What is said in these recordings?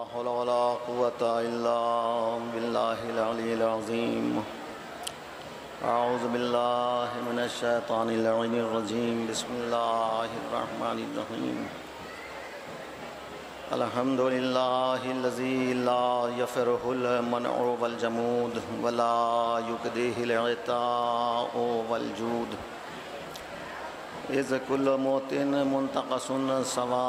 हौला वला कुव्वता इल्ला बिल्लाहिल अलिय्यिल अज़ीम। अऊज़ु बिल्लाहि मिनश शैतानिर रजीम। बिस्मिल्लाहिर रहमानिर रहीम। अल्हम्दुलिल्लाहिल्लज़ी ला यफ़िरुहुल मनउ वल जमूद वला युक़दिहिल इताउ वल जूद। इज़ कुल्लु मोतिन मुंतक़सुन सवा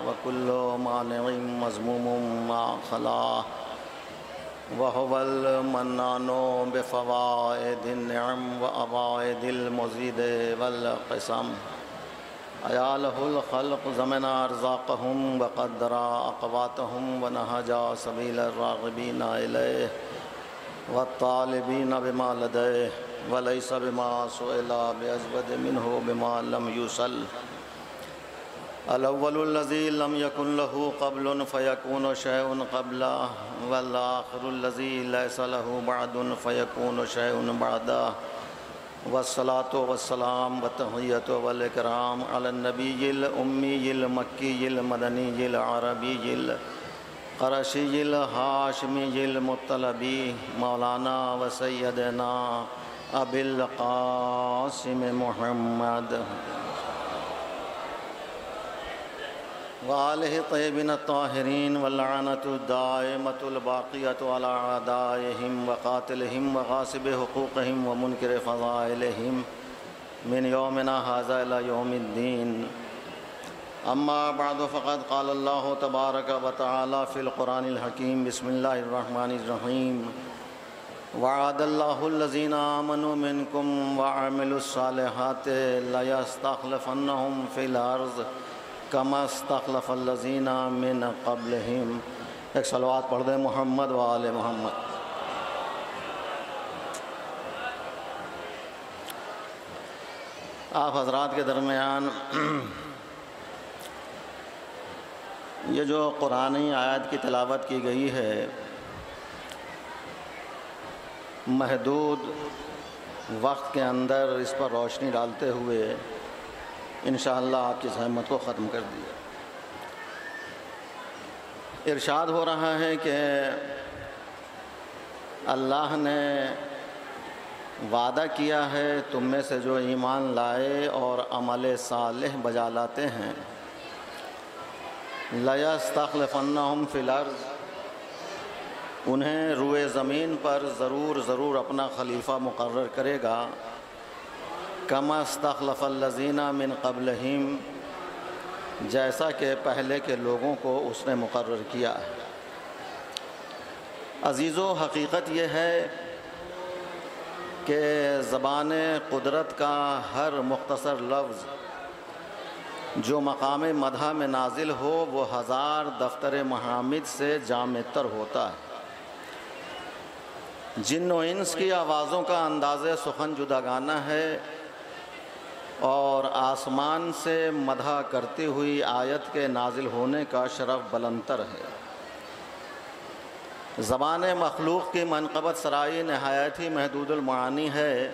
व कुल्लु मानिइन मज़मूमुम मा खला व हुवल मन्नानु बिफ़वाइदिन निअम व अवाइदिल मुज़ीद वल क़िसम। अया लहुल ख़ल्क़ ज़मना अर्ज़ाक़हुम व क़द्दरा अक़वातहुम व नहजा सबील राग़िबीन इलैहि व तालिबीन बिमा लदैहि व लैसा बिमा सुइला बिअज़वद मिन्हु बिमा लम युसल। अल-अव्वलुल्लज़ी लम यकुन लहु क़ब्लुन फ़यकूनु शैउन क़ब्लहु वल आख़िरुल्लज़ी लैसा लहु बअदुन फ़यकूनु शैउन बअदहु। वस्सलातु वस्सलाम व तहिय्यतु वल इकराम अलन नबिय्यिल उम्मिय्यिल मक्किय्यिल मदनिय्यिल अरबिय्यिल क़ुरैशिय्यिल हाशिमिय्यिल मुत्तलबी मौलाना व सय्यदना अबिल क़ासिम मुहम्मद व आलिहि तय्यबीन ताहिरीन व लअनतु दाइमतुल बाक़ियतु अला अदाइहिम व क़ातिलिहिम व ग़ासिबि हुक़ूक़िहिम व मुनकिरि फ़ज़ाइलिहिम मिन यौमिना हाज़ा इला यौमिद्दीन। अम्मा बअदु फ़क़द क़ाल अल्लाहु तबारक व तआला फ़िल क़ुरानिल हकीम। बिस्मिल्लाहिर रहमानिर रहीम। वअदल्लाहुल्लज़ीना आमनु मिनकुम व अमिलुस सालिहाति लयस्तख़्लिफ़न्नहुम फ़िल अर्ज़ कमा इस्तख़्लफ़ल्लज़ीना मिन क़ब्लिहिम। एक सलवात पढ़ दें मोहम्मद व आले मोहम्मद। आप हज़रात के दरमियान ये जो कुरानी आयत की तिलावत की गई है, महदूद वक्त के अंदर इस पर रोशनी डालते हुए इंशाअल्लाह आपकी ज़हमत को ख़त्म कर दिया। इरशाद हो रहा है कि अल्लाह ने वादा किया है तुम में से जो ईमान लाए और अमल सालेह बजा लाते हैं, लयस्तख़्लिफ़न्नहुम फ़िल अर्ज़, उन्हें रुए ज़मीन पर ज़रूर अपना खलीफा मुक़र्रर करेगा। कमा इस्तख़्लफ़ल्लज़ीना मिन क़ब्लिहिम, जैसा कि पहले के लोगों को उसने मुक़र्रर किया है। अज़ीज़ो, हकीकत यह है कि ज़बान क़ुदरत का हर मुख्तसर लफ्ज़ जो मक़ाम मदह में नाजिल हो वो हज़ार दफ्तर महामिद से जामितर होता है। जिन्न व इंस की आवाज़ों का अंदाज़े सुखन जुदागाना है और आसमान से मदह करती हुई आयत के नाजिल होने का शरफ़ बुलंदतर है। ज़बान मखलूक़ की मनक़बत सराई नहायत ही महदूदुल मानी है,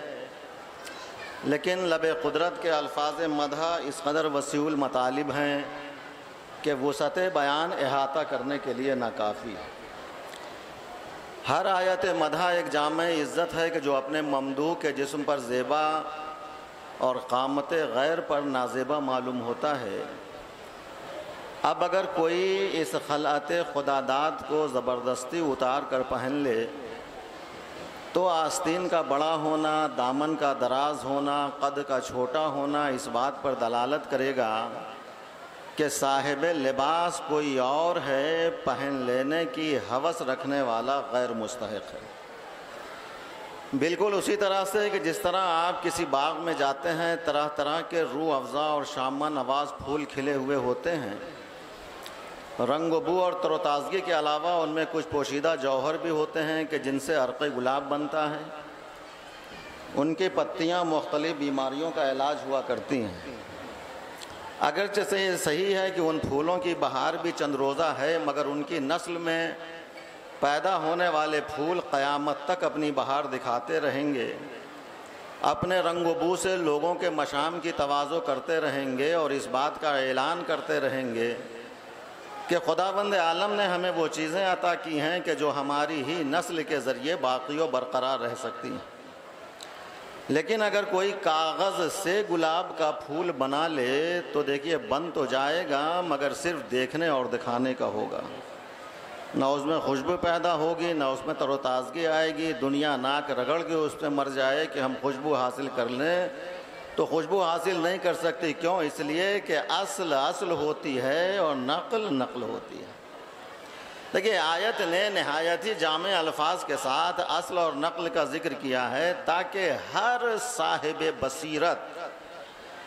लेकिन लब क़ुदरत के अल्फाज़ मदह इस कदर वसीउल मतालिब हैं कि वुसअत बयान अहाता करने के लिए नाकाफ़ी है। हर आयत मदह एक जाम इज़्ज़त है कि जो अपने ममदूह के जिस्म पर ज़ेबा और क़ामत गैर पर नाज़ेबा मालूम होता है। अब अगर कोई इस खलअत खुदादाद को ज़बरदस्ती उतार कर पहन ले तो आस्तीन का बड़ा होना, दामन का दराज होना, कद का छोटा होना इस बात पर दलालत करेगा कि साहिब लिबास कोई और है, पहन लेने की हवस रखने वाला गैर मुस्तहिक़ है। बिल्कुल उसी तरह से कि जिस तरह आप किसी बाग में जाते हैं, तरह तरह के रूह अफ़ज़ा और शामा नवाज़ फूल खिले हुए होते हैं। रंग बू और तरोताज़गी के अलावा उनमें कुछ पोशीदा जौहर भी होते हैं कि जिनसे अर्क़ गुलाब बनता है। उनकी पत्तियाँ मुख्तलिफ़ बीमारियों का इलाज हुआ करती हैं। अगरचे से ये सही है कि उन फूलों की बहार भी चंद रोज़ा है, मगर उनकी नस्ल में पैदा होने वाले फूल क़यामत तक अपनी बहार दिखाते रहेंगे, अपने रंग बू से लोगों के मशाम की तवाज़ो करते रहेंगे और इस बात का ऐलान करते रहेंगे कि खुदावंद आलम ने हमें वो चीज़ें अता की हैं कि जो हमारी ही नस्ल के ज़रिए बाकी और बरकरार रह सकती हैं। लेकिन अगर कोई कागज़ से गुलाब का फूल बना ले तो देखिए बन तो जाएगा मगर सिर्फ देखने और दिखाने का होगा, ना उसमें खुशबू पैदा होगी, ना उसमें तरोताज़गी आएगी। दुनिया नाक रगड़ के उस पर मर जाए कि हम खुशबू हासिल कर लें तो खुशबू हासिल नहीं कर सकती। क्यों? इसलिए कि असल असल होती है और नक़ल नक़ल होती है। देखिए आयत ने नहायत ही जामे अल्फाज के साथ असल और नक़ल का जिक्र किया है ताकि हर साहिब बसीरत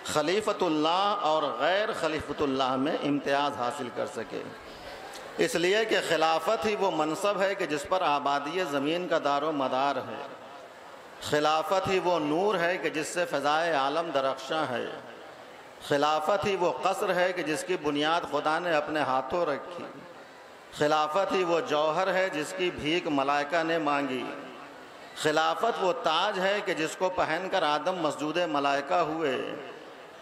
खलीफतुल्लाह और गैर खलीफतुल्लाह में इम्तियाज़ हासिल कर सके। इसलिए कि खिलाफत ही वो मनसब है कि जिस पर आबादी ज़मीन का दारो मदार है। खिलाफत ही वो नूर है कि जिससे फ़ज़ाए आलम दरख्शां है। खिलाफत ही वो कसर है कि जिसकी बुनियाद खुदा ने अपने हाथों रखी। खिलाफत ही वो जौहर है जिसकी भीख मलाइका ने मांगी। खिलाफत वो ताज है कि जिसको पहनकर आदम मस्जूद मलाइका हुए।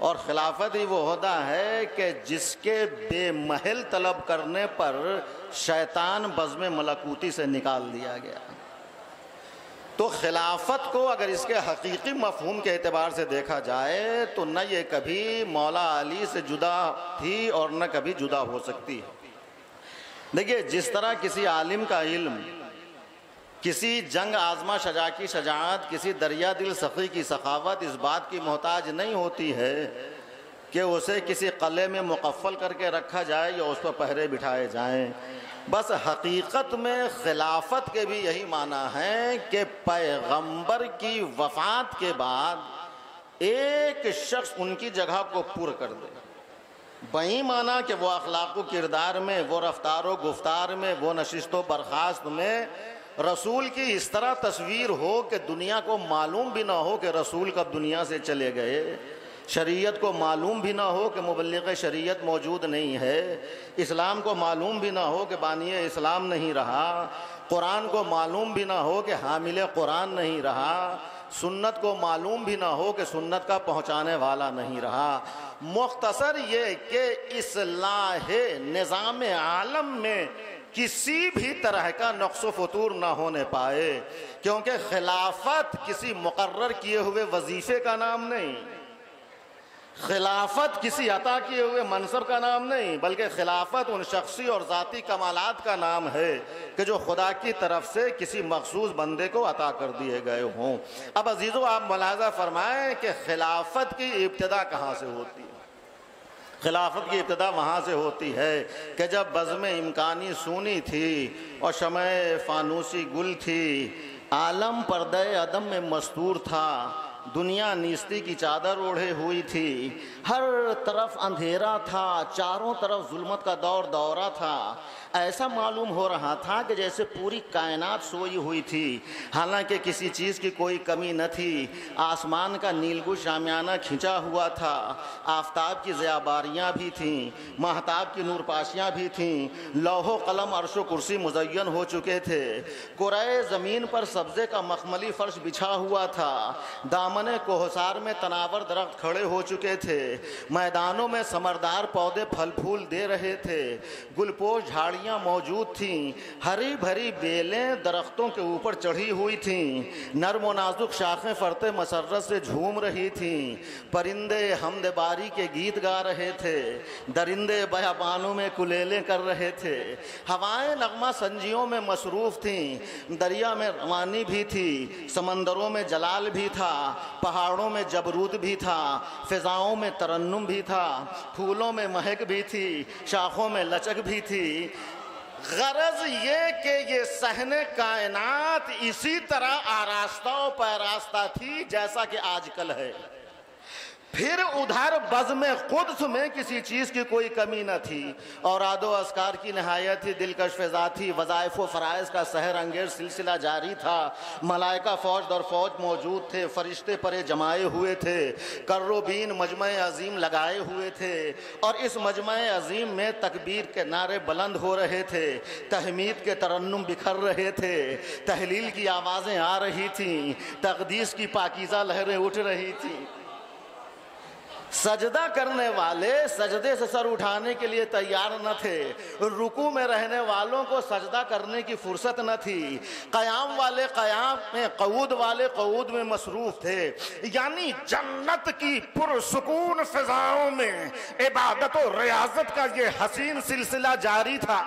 और खिलाफत ही वो ओहदा है कि जिसके बेमहल तलब करने पर शैतान बज़्म मलकूती से निकाल दिया गया। तो खिलाफत को अगर इसके हकीकी मफ़हूम के एतबार से देखा जाए तो न ये कभी मौला अली से जुदा थी और न कभी जुदा हो सकती है। देखिए जिस तरह किसी आलिम का इल्म, किसी जंग आज़मा शजा की शजाअत, किसी दरिया दिल सख़ी की सखावत इस बात की मोहताज नहीं होती है कि उसे किसी क़ल्ले में मुक़फ़्फ़ल करके रखा जाए या उस पर पहरे बिठाए जाएं। बस हकीकत में खिलाफत के भी यही माना है कि पैगंबर की वफ़ात के बाद एक शख्स उनकी जगह को पूरा कर दे। वही माना कि वो अखलाक़ किरदार में, वो रफ्तार व गुफ्तार में, वो नशिस्त व बर्खास्त में रसूल की इस तरह तस्वीर हो कि दुनिया को मालूम भी ना हो कि रसूल कब दुनिया से चले गए। शरीयत को मालूम भी ना हो कि मुबल्लिग़ शरीयत मौजूद नहीं है। इस्लाम को मालूम भी ना हो कि बानी इस्लाम नहीं रहा। कुरान को मालूम भी ना हो कि हामिल कुरान नहीं रहा। सुन्नत को मालूम भी ना हो कि सुन्नत का पहुँचाने वाला नहीं रहा। मुख्तसर ये कि इस्लाह निज़ाम आलम में किसी भी तरह का नक्स फतूर ना होने पाए, क्योंकि खिलाफत किसी मुकर्रर किए हुए वजीफ़े का नाम नहीं, खिलाफत किसी अता किए हुए मनसब का नाम नहीं, बल्कि खिलाफत उन शख्सी और ज़ाती कमालात का नाम है कि जो खुदा की तरफ से किसी मखसूस बंदे को अता कर दिए गए हों। अब अजीज़ों आप मुलाहज़ा फरमाएं कि खिलाफत की इब्तिदा कहाँ से होती है। खिलाफत की इब्तिदा वहाँ से होती है कि जब बज़्म इम्कानी सूनी थी और शमए फ़ानूसी गुल थी, आलम पर्दे अदम में मस्तूर था, दुनिया नीस्ती की चादर ओढ़े हुई थी, हर तरफ अंधेरा था, चारों तरफ जुल्मत का दौर दौरा था। ऐसा मालूम हो रहा था कि जैसे पूरी कायनात सोई हुई थी, हालांकि किसी चीज़ की कोई कमी न थी। आसमान का नीलगु शामियाना खिंचा हुआ था, आफताब की ज़ियाबारियाँ भी थीं, महताब की नूरपाशियाँ भी थीं, लौहो कलम अर्शो कुर्सी मुज़य्यन हो चुके थे। कुराए ज़मीन पर सब्ज़े का मखमली फ़र्श बिछा हुआ था, दामने कोहसार में तनावर दरख्त खड़े हो चुके थे, मैदानों में समरदार पौधे फल फूल दे रहे थे, गुलपोश झाड़ियाँ मौजूद थीं, हरी भरी बेलें दरख्तों के ऊपर चढ़ी हुई थीं, नर्म व नाजुक शाखें फरते मसर्रत से झूम रही थीं, परिंदे हमद बारी के गीत गा रहे थे, दरिंदे बयाबानों में कुलेलें कर रहे थे, हवाएं नगमा संजियों में मसरूफ़ थीं, दरिया में रवानी भी थी, समंदरों में जलाल भी था, पहाड़ों में जबरूद भी था, फ़िज़ाओं में तरन्नुम भी था, फूलों में महक भी थी, शाखों में लचक भी थी। गरज ये कि ये सहने कायनात इसी तरह आरास्ता और पैरास्ता थी जैसा कि आजकल है। फिर उधर बज़्म क़ुद्स में किसी चीज़ की कोई कमी न थी, और आदो अस्कार की नहायत ही दिलकश फ़िज़ा थी, वज़ाइफ़ व फ़राइज़ का सहर अंगेज़ सिलसिला जारी था, मलाइका फ़ौज दर फ़ौज मौजूद थे, फ़रिश्ते परे जमाए हुए थे, कर्रोबीन मजमे अज़ीम लगाए हुए थे, और इस मजमे अज़ीम में तकबीर के नारे बुलंद हो रहे थे, तहमीद के तरन्नुम बिखर रहे थे, तहलील की आवाज़ें आ रही थीं, तक़दीस की पाकीज़ा लहरें उठ रही थीं। सजदा करने वाले सजदे से सर उठाने के लिए तैयार न थे, रुकू में रहने वालों को सजदा करने की फुर्सत न थी, क़याम वाले क़याम में, क़ऊद वाले क़ऊद में मसरूफ़ थे। यानी जन्नत की पुरसुकून फ़िज़ाओं में इबादत और रियाज़त का ये हसीन सिलसिला जारी था।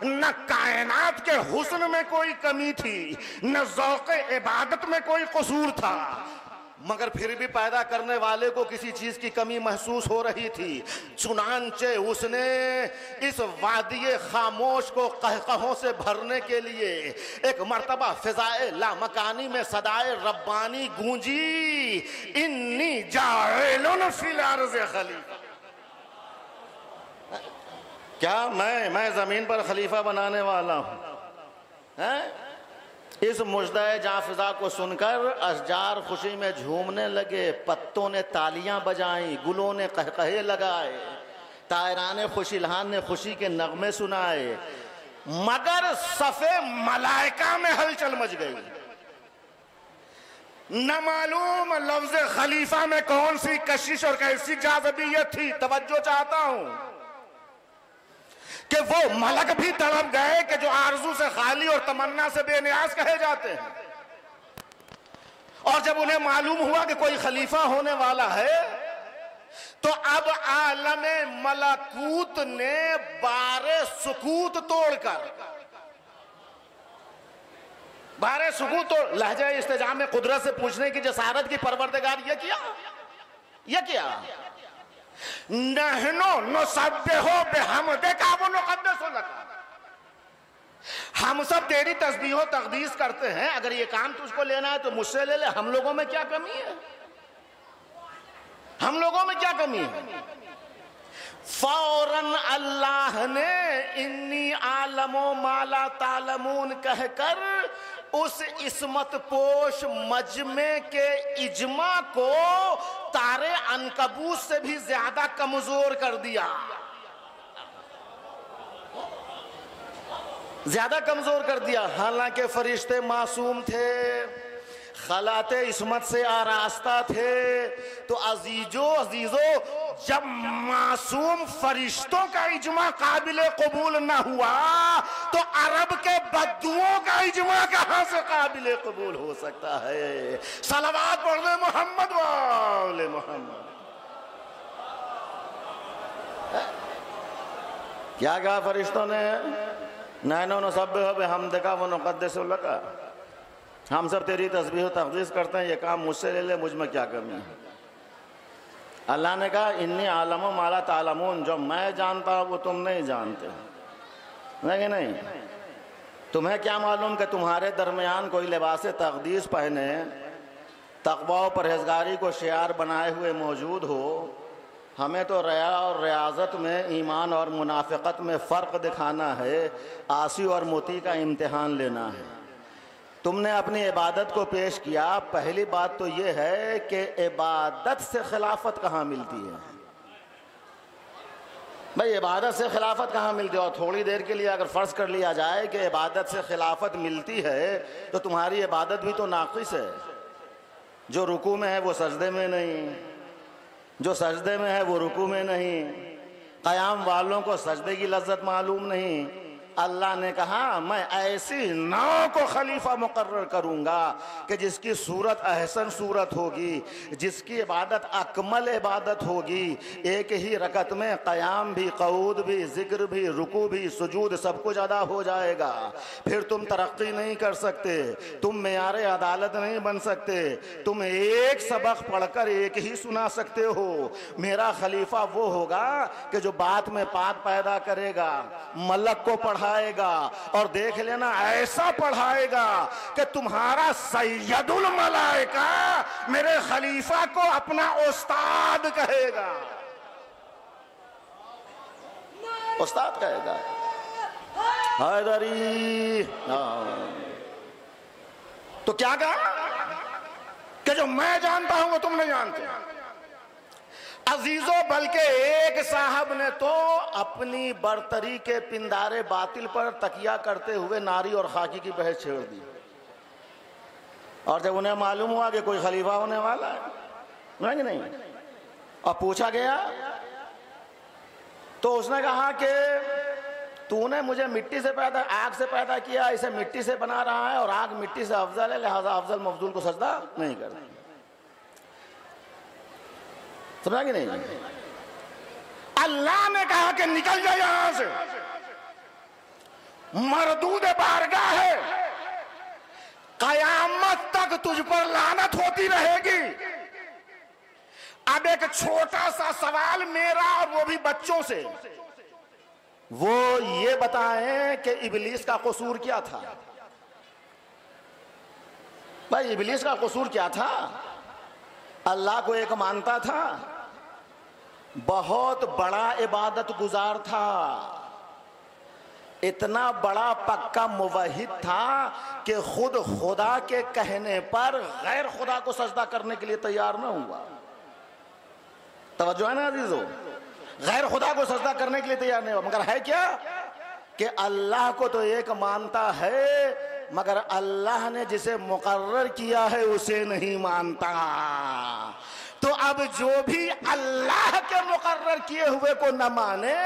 न कायनात के हुस्न में कोई कमी थी, न ज़ौक़ इबादत में कोई कसूर था, मगर फिर भी पैदा करने वाले को किसी चीज की कमी महसूस हो रही थी। चुनांचे उसने इस वादिये खामोश को कहकहों से भरने के लिए एक मर्तबा फिजाए लामकानी में सदाए रब्बानी गूंजी, इन्नी जाइलुन फिल अर्ज़ खलीफा। क्या मैं जमीन पर खलीफा बनाने वाला हूं? इस मुजदाए जाफिजा को सुनकर अशजार खुशी में झूमने लगे, पत्तों ने तालियां बजाई, गुलों ने कहकहे लगाए, तायराने खुशिलहान ने खुशी के नगमे सुनाए, मगर सफ़े मलाइका में हलचल मच गई। न मालूम लफ्ज़ खलीफा में कौन सी कशिश और कैसी जाज़बियत थी। तवज्जो चाहता हूं कि वो मलक भी तड़प गए कि जो आरजू से खाली और तमन्ना से बेनियाज कहे जाते हैं। और जब उन्हें मालूम हुआ कि कोई खलीफा होने वाला है, तो अब आलम मलकूत ने बारे सुकूत तोड़कर, बारे सुकूत तोड़ लहजा इस्तेजाम में कुदरत से पूछने की जसारत की परवरदिगार ये किया नहनो नुसब्बिहु बिहम्दिका व नुक़द्दिसु लका। हम सब तेरी तस्बीह तक़दीस करते हैं, अगर ये काम तुझको लेना है तो मुझसे ले ले। हम लोगों में क्या कमी है? हम लोगों में क्या कमी है? फौरन अल्लाह ने इन्नी आलमो माला तालमून कहकर उस इस्मत पोश मजमे के इजमा को तारे अनकबूत से भी ज्यादा कमजोर कर दिया, ज्यादा कमजोर कर दिया। हालांकि फरिश्ते मासूम थे, खलाते इस्मत से आरास्ता थे, तो अजीजो जब मासूम फरिश्तों का इजमा काबिले कबूल न हुआ, तो अरब के बद्दुओं का इजमा कहां से काबिले कबूल हो सकता है? सलावत पढ़ ले मोहम्मद वाले मोहम्मद। क्या कहा फरिश्तों ने? नहनो नुसब्बिहु बिहम्दिका व नुक़द्दिसु लका। हम सब तेरी तस्बीह तक़दीस करते हैं, ये काम मुझसे ले ले, मुझ में क्या कमी है? अल्लाह ने कहा इन्नी आलमो माला तालमून, जो मैं जानता हूँ वो तुम नहीं जानते, नहीं। तुम्हें क्या मालूम कि तुम्हारे दरमियान कोई लिबास तक़दीस पहने, तक़वा और परहेज़गारी को शियार बनाए हुए मौजूद हो। हमें तो रिया और रियाज़त में, ईमान और मुनाफ़िक़त में फ़र्क दिखाना है, आसी और मोती का इम्तिहान लेना है। तुमने अपनी इबादत को पेश किया। पहली बात तो यह है कि इबादत से खिलाफत कहाँ मिलती है? भाई इबादत से खिलाफत कहाँ मिलती है? और थोड़ी देर के लिए अगर फ़र्ज़ कर लिया जाए कि इबादत से खिलाफत मिलती है, तो तुम्हारी इबादत भी तो नाक़िस है। जो रुकू में है वो सजदे में नहीं, जो सजदे में है वो रुकू में नहीं, क़याम वालों को सजदे की लज्जत मालूम नहीं। अल्लाह ने कहा मैं ऐसी नाव को खलीफा मुकर्रर करूंगा कि जिसकी सूरत अहसन सूरत होगी, जिसकी इबादत अकमल इबादत होगी। एक ही रकत में क़याम भी, क़ऊद भी, ज़िक्र भी, रुकू भी, सुजूद सब कुछ अदा हो जाएगा। फिर तुम तरक्की नहीं कर सकते, तुम मेयारे अदालत नहीं बन सकते। तुम एक सबक पढ़कर एक ही सुना सकते हो। मेरा खलीफा वो होगा कि जो बात में बात पैदा करेगा, मलक को पढ़ाएगा, और देख लेना ऐसा पढ़ाएगा कि तुम्हारा सैयदुल मलाइका मेरे खलीफा को अपना उस्ताद कहेगा, उस्ताद कहेगा। हैदरी तो क्या कहा कि जो मैं जानता हूं वो तुम नहीं जानते। अजीजों, बल्कि एक साहब ने तो अपनी बरतरी के पिंदारे बातिल पर तकिया करते हुए नारी और खाकी की बहस छेड़ दी। और जब उन्हें मालूम हुआ कि कोई खलीफा होने वाला है, नहीं, और पूछा गया तो उसने कहा कि तूने मुझे मिट्टी से पैदा, आग से पैदा किया, इसे मिट्टी से बना रहा है और आग मिट्टी से अफजल है, लिहाजा अफजल मफजूल को सजदा नहीं करता। समझा कि नहीं? अल्लाह ने कहा कि निकल जा यहां से, मरदूद बारगाह है, कयामत तक तुझ पर लानत होती रहेगी। अब एक छोटा सा सवाल मेरा और वो भी बच्चों से, वो ये बताएं कि इबलीस का कसूर क्या था? भाई इबलीस का कसूर क्या था? अल्लाह को एक मानता था, बहुत बड़ा इबादत गुजार था, इतना बड़ा पक्का मुवहिद था कि खुद खुदा के कहने पर गैर खुदा को सजदा करने के लिए तैयार न हुआ। तवज्जो है ना अजीजों? गैर खुदा को सजदा करने के लिए तैयार नहीं हुआ। मगर है क्या कि अल्लाह को तो एक मानता है, मगर अल्लाह ने जिसे मुकर्रर किया है उसे नहीं मानता। तो अब जो भी अल्लाह के मुकर्रर किए हुए को न माने,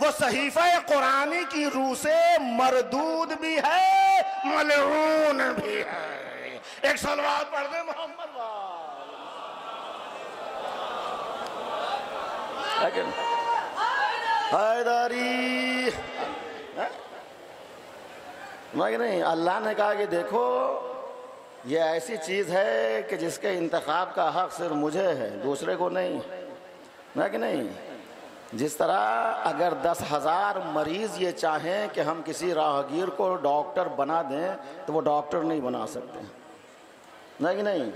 वो सहीफे कुरानी की रूह से मरदूद भी है, मलऊन भी है। एक सलवात पढ़ दे मोहम्मद हैदरी। नहीं, अल्लाह ने कहा कि देखो ये ऐसी चीज़ है कि जिसके इंतखाब का हक सिर्फ मुझे है, दूसरे को नहीं है कि नहीं? जिस तरह अगर 10,000 मरीज़ ये चाहें कि हम किसी राहगीर को डॉक्टर बना दें तो वो डॉक्टर नहीं बना सकते, नहीं कि नहीं?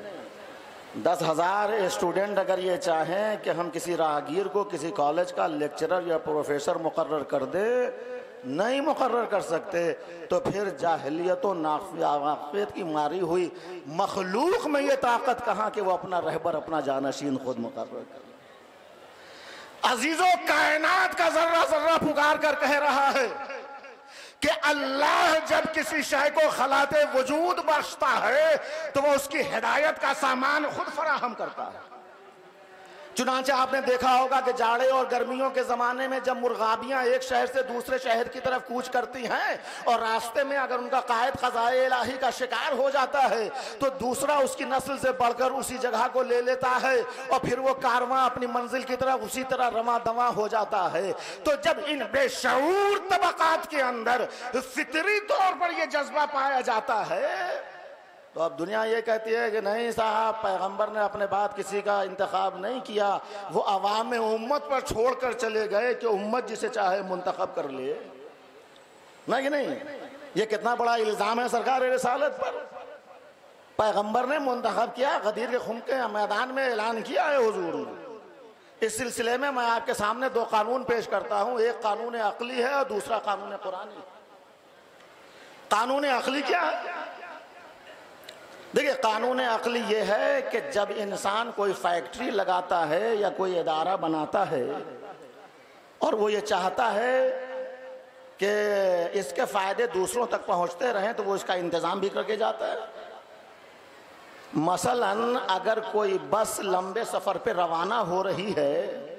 10,000 स्टूडेंट अगर ये चाहें कि हम किसी राहगीर को किसी कॉलेज का लेक्चरर या प्रोफेसर मुकर्रर कर दे, नहीं मुकर्रर कर सकते। तो फिर जाहिलियत और नाफियत की मारी हुई मखलूक में ये ताकत कहाँ कि वो अपना रहबर, अपना जानशीन खुद मुकर्रर करे। अजीजों, कायनात का जर्रा जर्रा पुकार कर कह रहा है कि अल्लाह जब किसी शय को खलाते वजूद बख्शता है तो वो उसकी हिदायत का सामान खुद फराहम करता है। चुनांचे आपने देखा होगा कि जाड़े और गर्मियों के ज़माने में जब मुर्गाबियाँ एक शहर से दूसरे शहर की तरफ कूच करती हैं और रास्ते में अगर उनका कायद क़ज़ाए इलाही का शिकार हो जाता है तो दूसरा उसकी नस्ल से बढ़कर उसी जगह को ले लेता है और फिर वो कारवां अपनी मंजिल की तरफ उसी तरह रवा दवा हो जाता है। तो जब इन बेशऊर तबकात के अंदर फितरी तौर पर यह जज्बा पाया जाता है तो अब दुनिया ये कहती है कि नहीं साहब, पैगंबर ने अपने बाद किसी का इंतखाब नहीं किया, वो अवाम उम्मत पर छोड़कर चले गए कि उम्मत जिसे चाहे मुंतखब कर ले। नहीं कि नहीं? ये कितना बड़ा इल्ज़ाम है सरकार रिसालत पर। पैगंबर ने मुंतखब किया, गदीर के खुम के मैदान में ऐलान किया है हुजूर ने। इस सिलसिले में मैं आपके सामने दो कानून पेश करता हूँ, एक कानून अक़ली है और दूसरा कानून कुरानी। कानून अक़ली क्या है? देखिए, कानून अक़ली ये है कि जब इंसान कोई फैक्ट्री लगाता है या कोई इदारा बनाता है और वो ये चाहता है कि इसके फ़ायदे दूसरों तक पहुंचते रहें तो वो इसका इंतज़ाम भी करके जाता है। मसलन अगर कोई बस लंबे सफ़र पे रवाना हो रही है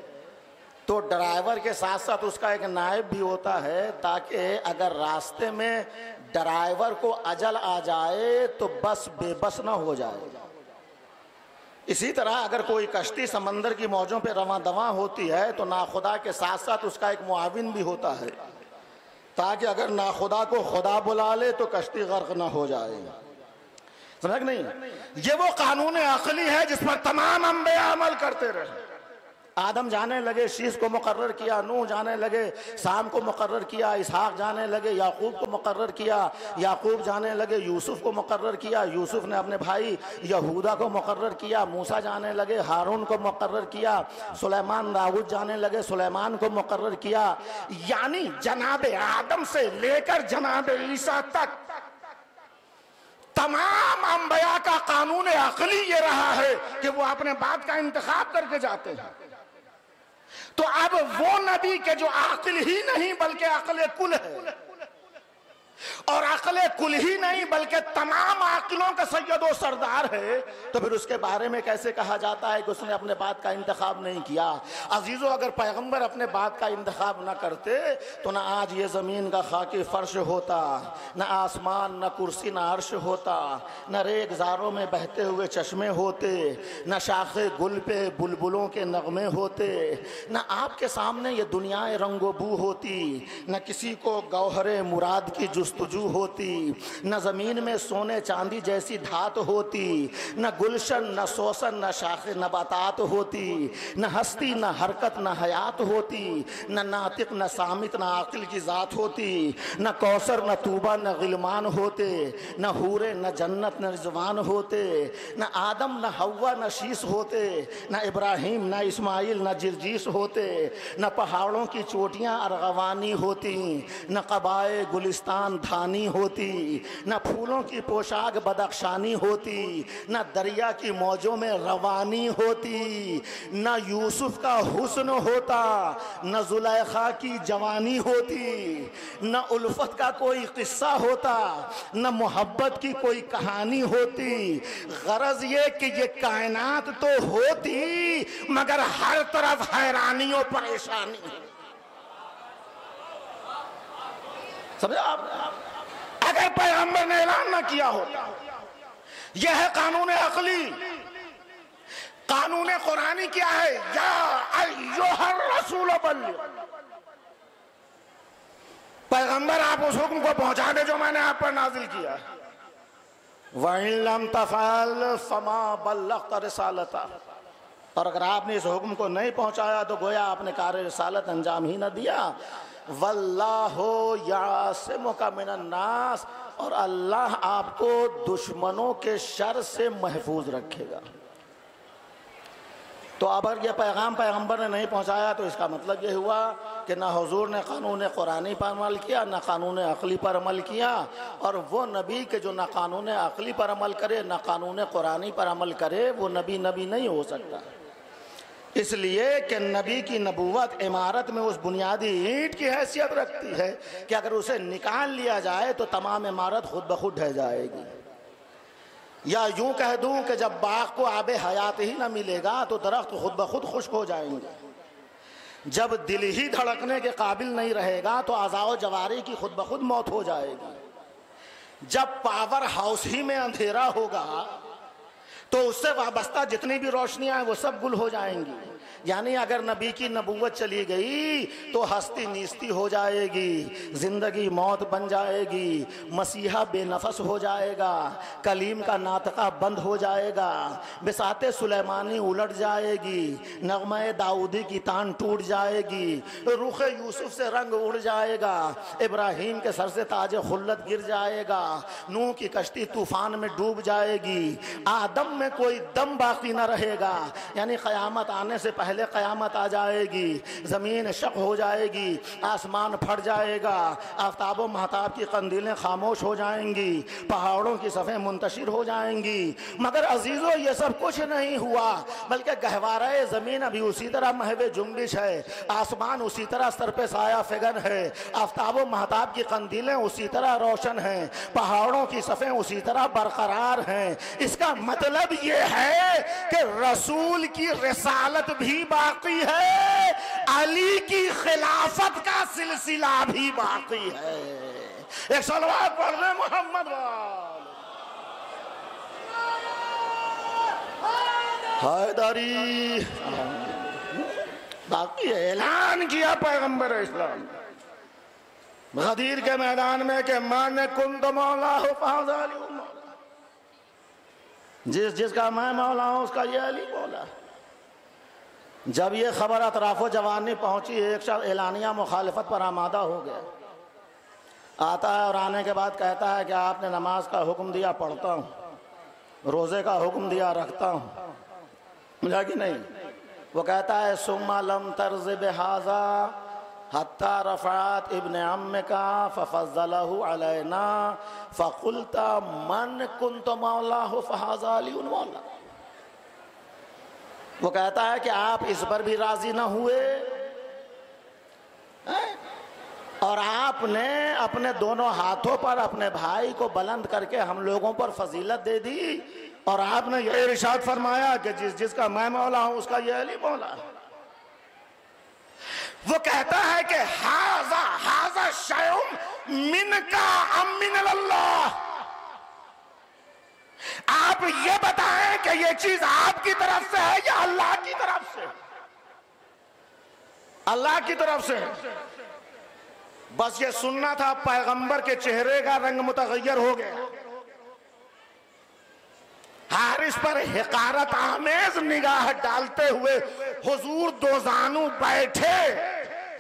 तो ड्राइवर के साथ साथ उसका एक नायब भी होता है ताकि अगर रास्ते में ड्राइवर को अजल आ जाए तो बस बेबस ना हो जाए। इसी तरह अगर कोई कश्ती समंदर की मौजों पे रवां दवा होती है तो नाखुदा के साथ साथ उसका एक मुआविन भी होता है ताकि अगर नाखुदा को खुदा बुला ले तो कश्ती गर्क ना हो जाए। समझ नहीं? ये वो कानून अक़ली है जिस पर तमाम अंबिया अमल करते रहे। आदम जाने लगे, शीश को मुकर्रर किया, नूह जाने लगे, शाम को मुकर्रर किया, इसहाक जाने लगे, याकूब को मुकर्रर किया, याकूब जाने लगे, यूसुफ को मुकर्रर किया, यूसुफ ने अपने भाई यहूदा को मुकर्रर किया, मूसा जाने लगे, हारून को मुकर्रर किया, सुलेमान दाऊद जाने लगे, सुलेमान को मुकर्रर किया। यानी जनाब आदम से लेकर जनाब ईसा तक तमाम अंबिया का कानून अक़ली ये रहा है कि वो अपने बात का इंतखाब करके जाते हैं। तो अब वो नबी के जो अक़ल ही नहीं बल्कि अक़ल कुल है और अक़ल कुल ही नहीं बल्कि तमाम आकिलों का सैयद व सरदार है, तो फिर उसके बारे में कैसे कहा जाता है कि उसने अपने बात का इंतखाब नहीं किया? अजीजों, अगर पैगंबर अपने बात का इंतखाब न करते तो ना आज ये ज़मीन का खाकी फर्श होता, न आसमान, न कुर्सी, न अर्श होता, न रेगजारों में बहते हुए चश्मे होते, न शाखे गुल पे बुलबुलों के नगमे होते, न आपके सामने ये दुनियाएं रंगो बू होती, न किसी को गौहरे मुराद की जुस्तजू होती, न ज़मीन में सोने चांदी जैसी धात होती, न गुलशन, न सोसन, न शाखे नबातात होती, न हस्ती, न हरकत, न हयात होती, न नातिक, न सामित, न आकिल की ज़ात होती, न कौसर, न तूबा, न गिलमान होते, न हूरे, न जन्नत, न रिजवान होते, न आदम, न हव्वा, न शीश होते, न इब्राहिम, न इस्माइल, न जिरजीस होते, न पहाड़ों की चोटियाँ अरगवानी होती, न कबाए गुलिस्तान धानी होती, न फूलों की पोशाक बदख्शानी होती, न दरिया की मौजों में रवानी होती, न यूसुफ का हुस्न होता, न जुलेखा की जवानी होती, न उल्फत का कोई किस्सा होता, न मोहब्बत की कोई कहानी होती। गरज ये कि ये कायनात तो होती मगर हर तरफ हैरानी और परेशानी। समझे आप? अगर पैगंबर ने ऐलान ना किया होता, यह है कानून अकली। कानून कुरानी क्या है? या अय्युहर रसूल बल्लिग, पैगंबर आप उस हुक्म को पहुंचा दे जो मैंने आप पर नाजिल किया। वइन लम तफअल फमा बल्लगत रिसालता, और अगर आपने इस हुक्म को नहीं पहुंचाया तो गोया आपने कार्य रिसालत अंजाम ही न दिया। वल्लाहु यासिमुका मिनन नास, और अल्लाह आपको दुश्मनों के शर से महफूज रखेगा। तो अगर यह पैगाम पैगंबर ने नहीं पहुंचाया तो इसका मतलब यह हुआ कि ना हुजूर ने कानून कुरानी पर अमल किया, ना कानून अक़ली पर अमल किया, और वो नबी के जो ना कानून अक़ली पर अमल करे ना कानून कुरानी पर अमल करे वो नबी नहीं हो सकता। इसलिए कि नबी की नबूवत इमारत में उस बुनियादी ईंट की हैसियत रखती है कि अगर उसे निकाल लिया जाए तो तमाम इमारत खुद ब खुद ढह जाएगी। या यूं कह दूं कि जब बाग को आबे हयात ही ना मिलेगा तो दरख्त खुद ब खुद खुश्क हो जाएंगे। जब दिल ही धड़कने के काबिल नहीं रहेगा तो आज़ाओ जवारी की खुद ब खुद मौत हो जाएगी। जब पावर हाउस ही में अंधेरा होगा तो उससे वाबस्ता जितनी भी रोशनियां हैं वो सब गुल हो जाएंगी। यानी अगर नबी की नबूवत चली गई तो हस्ती नीस्ती हो जाएगी, जिंदगी मौत बन जाएगी, मसीहा बेनफस हो जाएगा, कलीम का नातका बंद हो जाएगा, बिसाते सुलेमानी उलट जाएगी, नगमे दाऊदी की तान टूट जाएगी, रुख यूसुफ से रंग उड़ जाएगा, इब्राहिम के सर से ताज खुल्लत गिर जाएगा, नूह की कश्ती तूफान में डूब जाएगी, आदम में कोई दम बाकी न रहेगा। यानी क़यामत आने से पहले क़यामत आ जाएगी, ज़मीन शक हो जाएगी, आसमान फट जाएगा, आफ्ताब व महताब की कंदीलें खामोश हो जाएंगी, पहाड़ों की सफ़ें मुंतशिर हो जाएंगी। मगर अजीज़ों ये सब कुछ नहीं हुआ, बल्कि गहवारे ज़मीन अभी उसी तरह महवे जुम्बिश है, आसमान उसी तरह सर पे साया फिगन है, आफ्ताब व महताब की कंदीलें उसी तरह रोशन हैं, पहाड़ों की सफ़ें उसी तरह बरकरार हैं। इसका मतलब ये है कि रसूल की रिसालत भी बाकी है, अली की खिलाफत का सिलसिला भी बाकी है। एक सलवात पढ़ ले मोहम्मद हैदरी। बाकी है, ऐलान किया पैगंबर इस्लाम गदीर के मैदान में कि मन कुंद मौला हो फाज़ाली, जिसका मैं मौला हूं उसका ये अली मौला। जब ये खबर अतराफो जवानी पहुंची, एक शख्स एलानिया मुखालिफत पर आमादा हो गया, आता है और आने के बाद कहता है कि आपने नमाज का हुक्म दिया पढ़ता हूँ, रोज़े का हुक्म दिया रखता हूँ, मुझे कि नहीं। वो कहता है सुम्मा लम तर्ज़ बिहाज़ा हत्ता रफ़ात इब्न अम्मे का फ़फ़ज़्ज़लहु अलैना फ़क़ुल्ता मन कुन्त मौलाहु फ़हाज़ा अलीउन मौला। वो कहता है कि आप इस पर भी राजी न हुए और आपने अपने दोनों हाथों पर अपने भाई को बुलंद करके हम लोगों पर फजीलत दे दी, और आपने ये इरशाद फरमाया कि जिसका मैं मौला हूं उसका ये अली मौला है। वो कहता है कि हाजा हाजा शयउम मिनका अम मिनल्लाह, आप ये बताएं कि ये चीज आपकी तरफ से है या अल्लाह की तरफ से? अल्लाह की तरफ से। बस ये सुनना था, पैगंबर के चेहरे का रंग मुतगय्यर हो गया। हारिस पर हिकारत आमेज निगाह डालते हुए हुजूर दोजानू बैठे,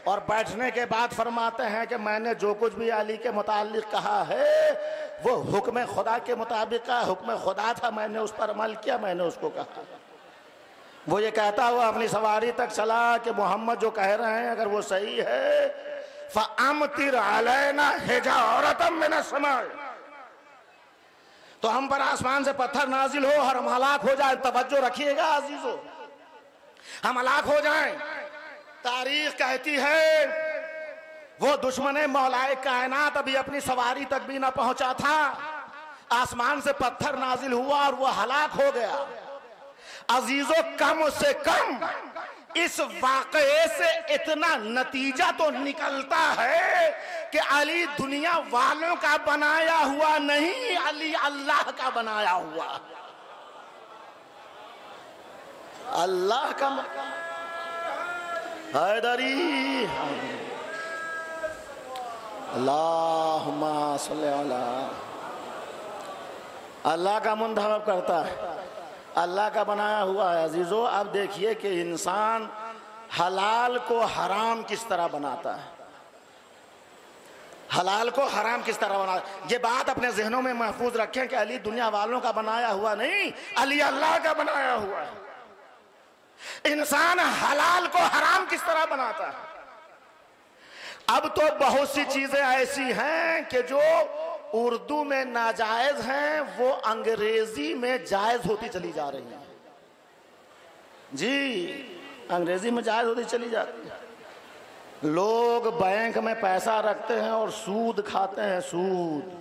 और बैठने के बाद फरमाते हैं कि मैंने जो कुछ भी अली के मुतालिक कहा है वो हुक्म खुदा के मुताबिक का हुक्म खुदा था, मैंने उस पर अमल किया, मैंने उसको कहा। वो ये कहता हुआ अपनी सवारी तक चला कि मोहम्मद जो कह रहे हैं अगर वो सही है, फ़अमतिर अलैना हिजारतम मिनस समाए, तो हम पर आसमान से पत्थर नाजिल हो और हम हलाक हो जाए। तवज्जो रखिएगा अजीजों, हम हलाक हो जाएं। तारीख कहती है वो दुश्मन मौलाए कायनात अभी अपनी सवारी तक भी ना पहुंचा था, आसमान से पत्थर नाजिल हुआ और वो हलाक हो गया। अजीजों, कम से कम इस वाकये से इतना नतीजा तो निकलता है कि अली दुनिया वालों का बनाया हुआ नहीं, अली अल्लाह का बनाया हुआ। अल्लाह का हैदरी, अल्लाहुम्मा सल्ली अला, अल्लाह का मुंतखब करता है, अल्लाह का बनाया हुआ है। अजीजों, अब देखिए कि इंसान हलाल को हराम किस तरह बनाता है, हलाल को हराम किस तरह बनाता है। ये बात अपने जहनों में महफूज रखें कि अली दुनिया वालों का बनाया हुआ नहीं, अली अल्लाह का बनाया हुआ है। इंसान हलाल को हराम किस तरह बनाता है। अब तो बहुत सी चीजें ऐसी हैं कि जो उर्दू में नाजायज हैं वो अंग्रेजी में जायज होती चली जा रही हैं। जी, अंग्रेजी में जायज होती चली जा रही है। लोग बैंक में पैसा रखते हैं और सूद खाते हैं, सूद।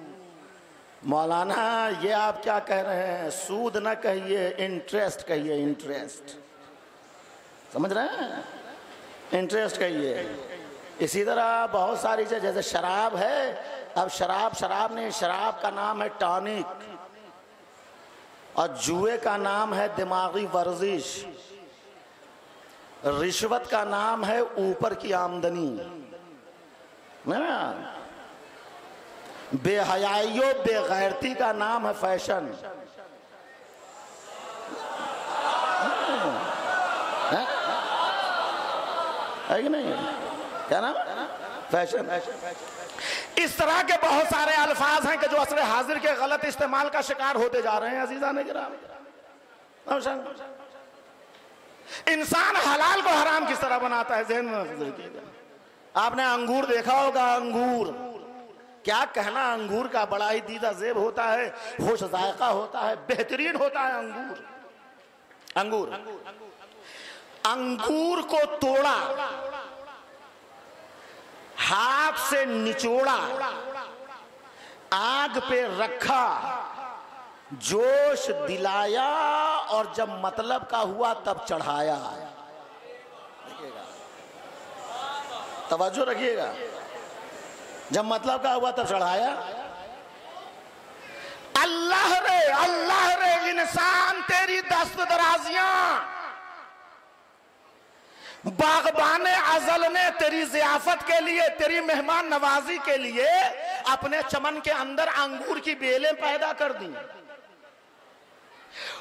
मौलाना ये आप क्या कह रहे हैं? सूद ना कहिए, इंटरेस्ट कहिए, इंटरेस्ट। समझ रहे हैं? इंटरेस्ट कहिए। इसी तरह बहुत सारी चीज़, जैसे शराब है, अब शराब नहीं, शराब का नाम है टॉनिक, और जुए का नाम है दिमागी वर्जिश, रिश्वत का नाम है ऊपर की आमदनी, बेहयाइयों बेगैरती का नाम है फैशन। है कि नहीं? क्या नाम? फैशन। इस तरह के बहुत सारे अल्फाज हैं कि जो असर हाजिर के गलत इस्तेमाल का शिकार होते जा रहे हैं। अजीजा ने गिरा, इंसान हलाल को हराम किस तरह बनाता है, ज़हन में रखिएगा। आपने अंगूर देखा होगा, अंगूर क्या कहना, अंगूर का बड़ा ही दीदा ज़ेब होता है, खुश जायका होता है, बेहतरीन होता है अंगूर। अंगूर अंगूर को तोड़ा, हाथ से निचोड़ा, आग पे रखा, जोश दिलाया, और जब मतलब का हुआ तब चढ़ाया। देखिएगा, तवज्जो रखिएगा, जब मतलब का हुआ तब चढ़ाया। अल्लाह रे इंसान तेरी दस्त दराजियां, बागबाने अज़ल ने तेरी ज़ियाफत के लिए, तेरी मेहमान नवाजी के लिए अपने चमन के अंदर अंगूर की बेलें पैदा कर दी,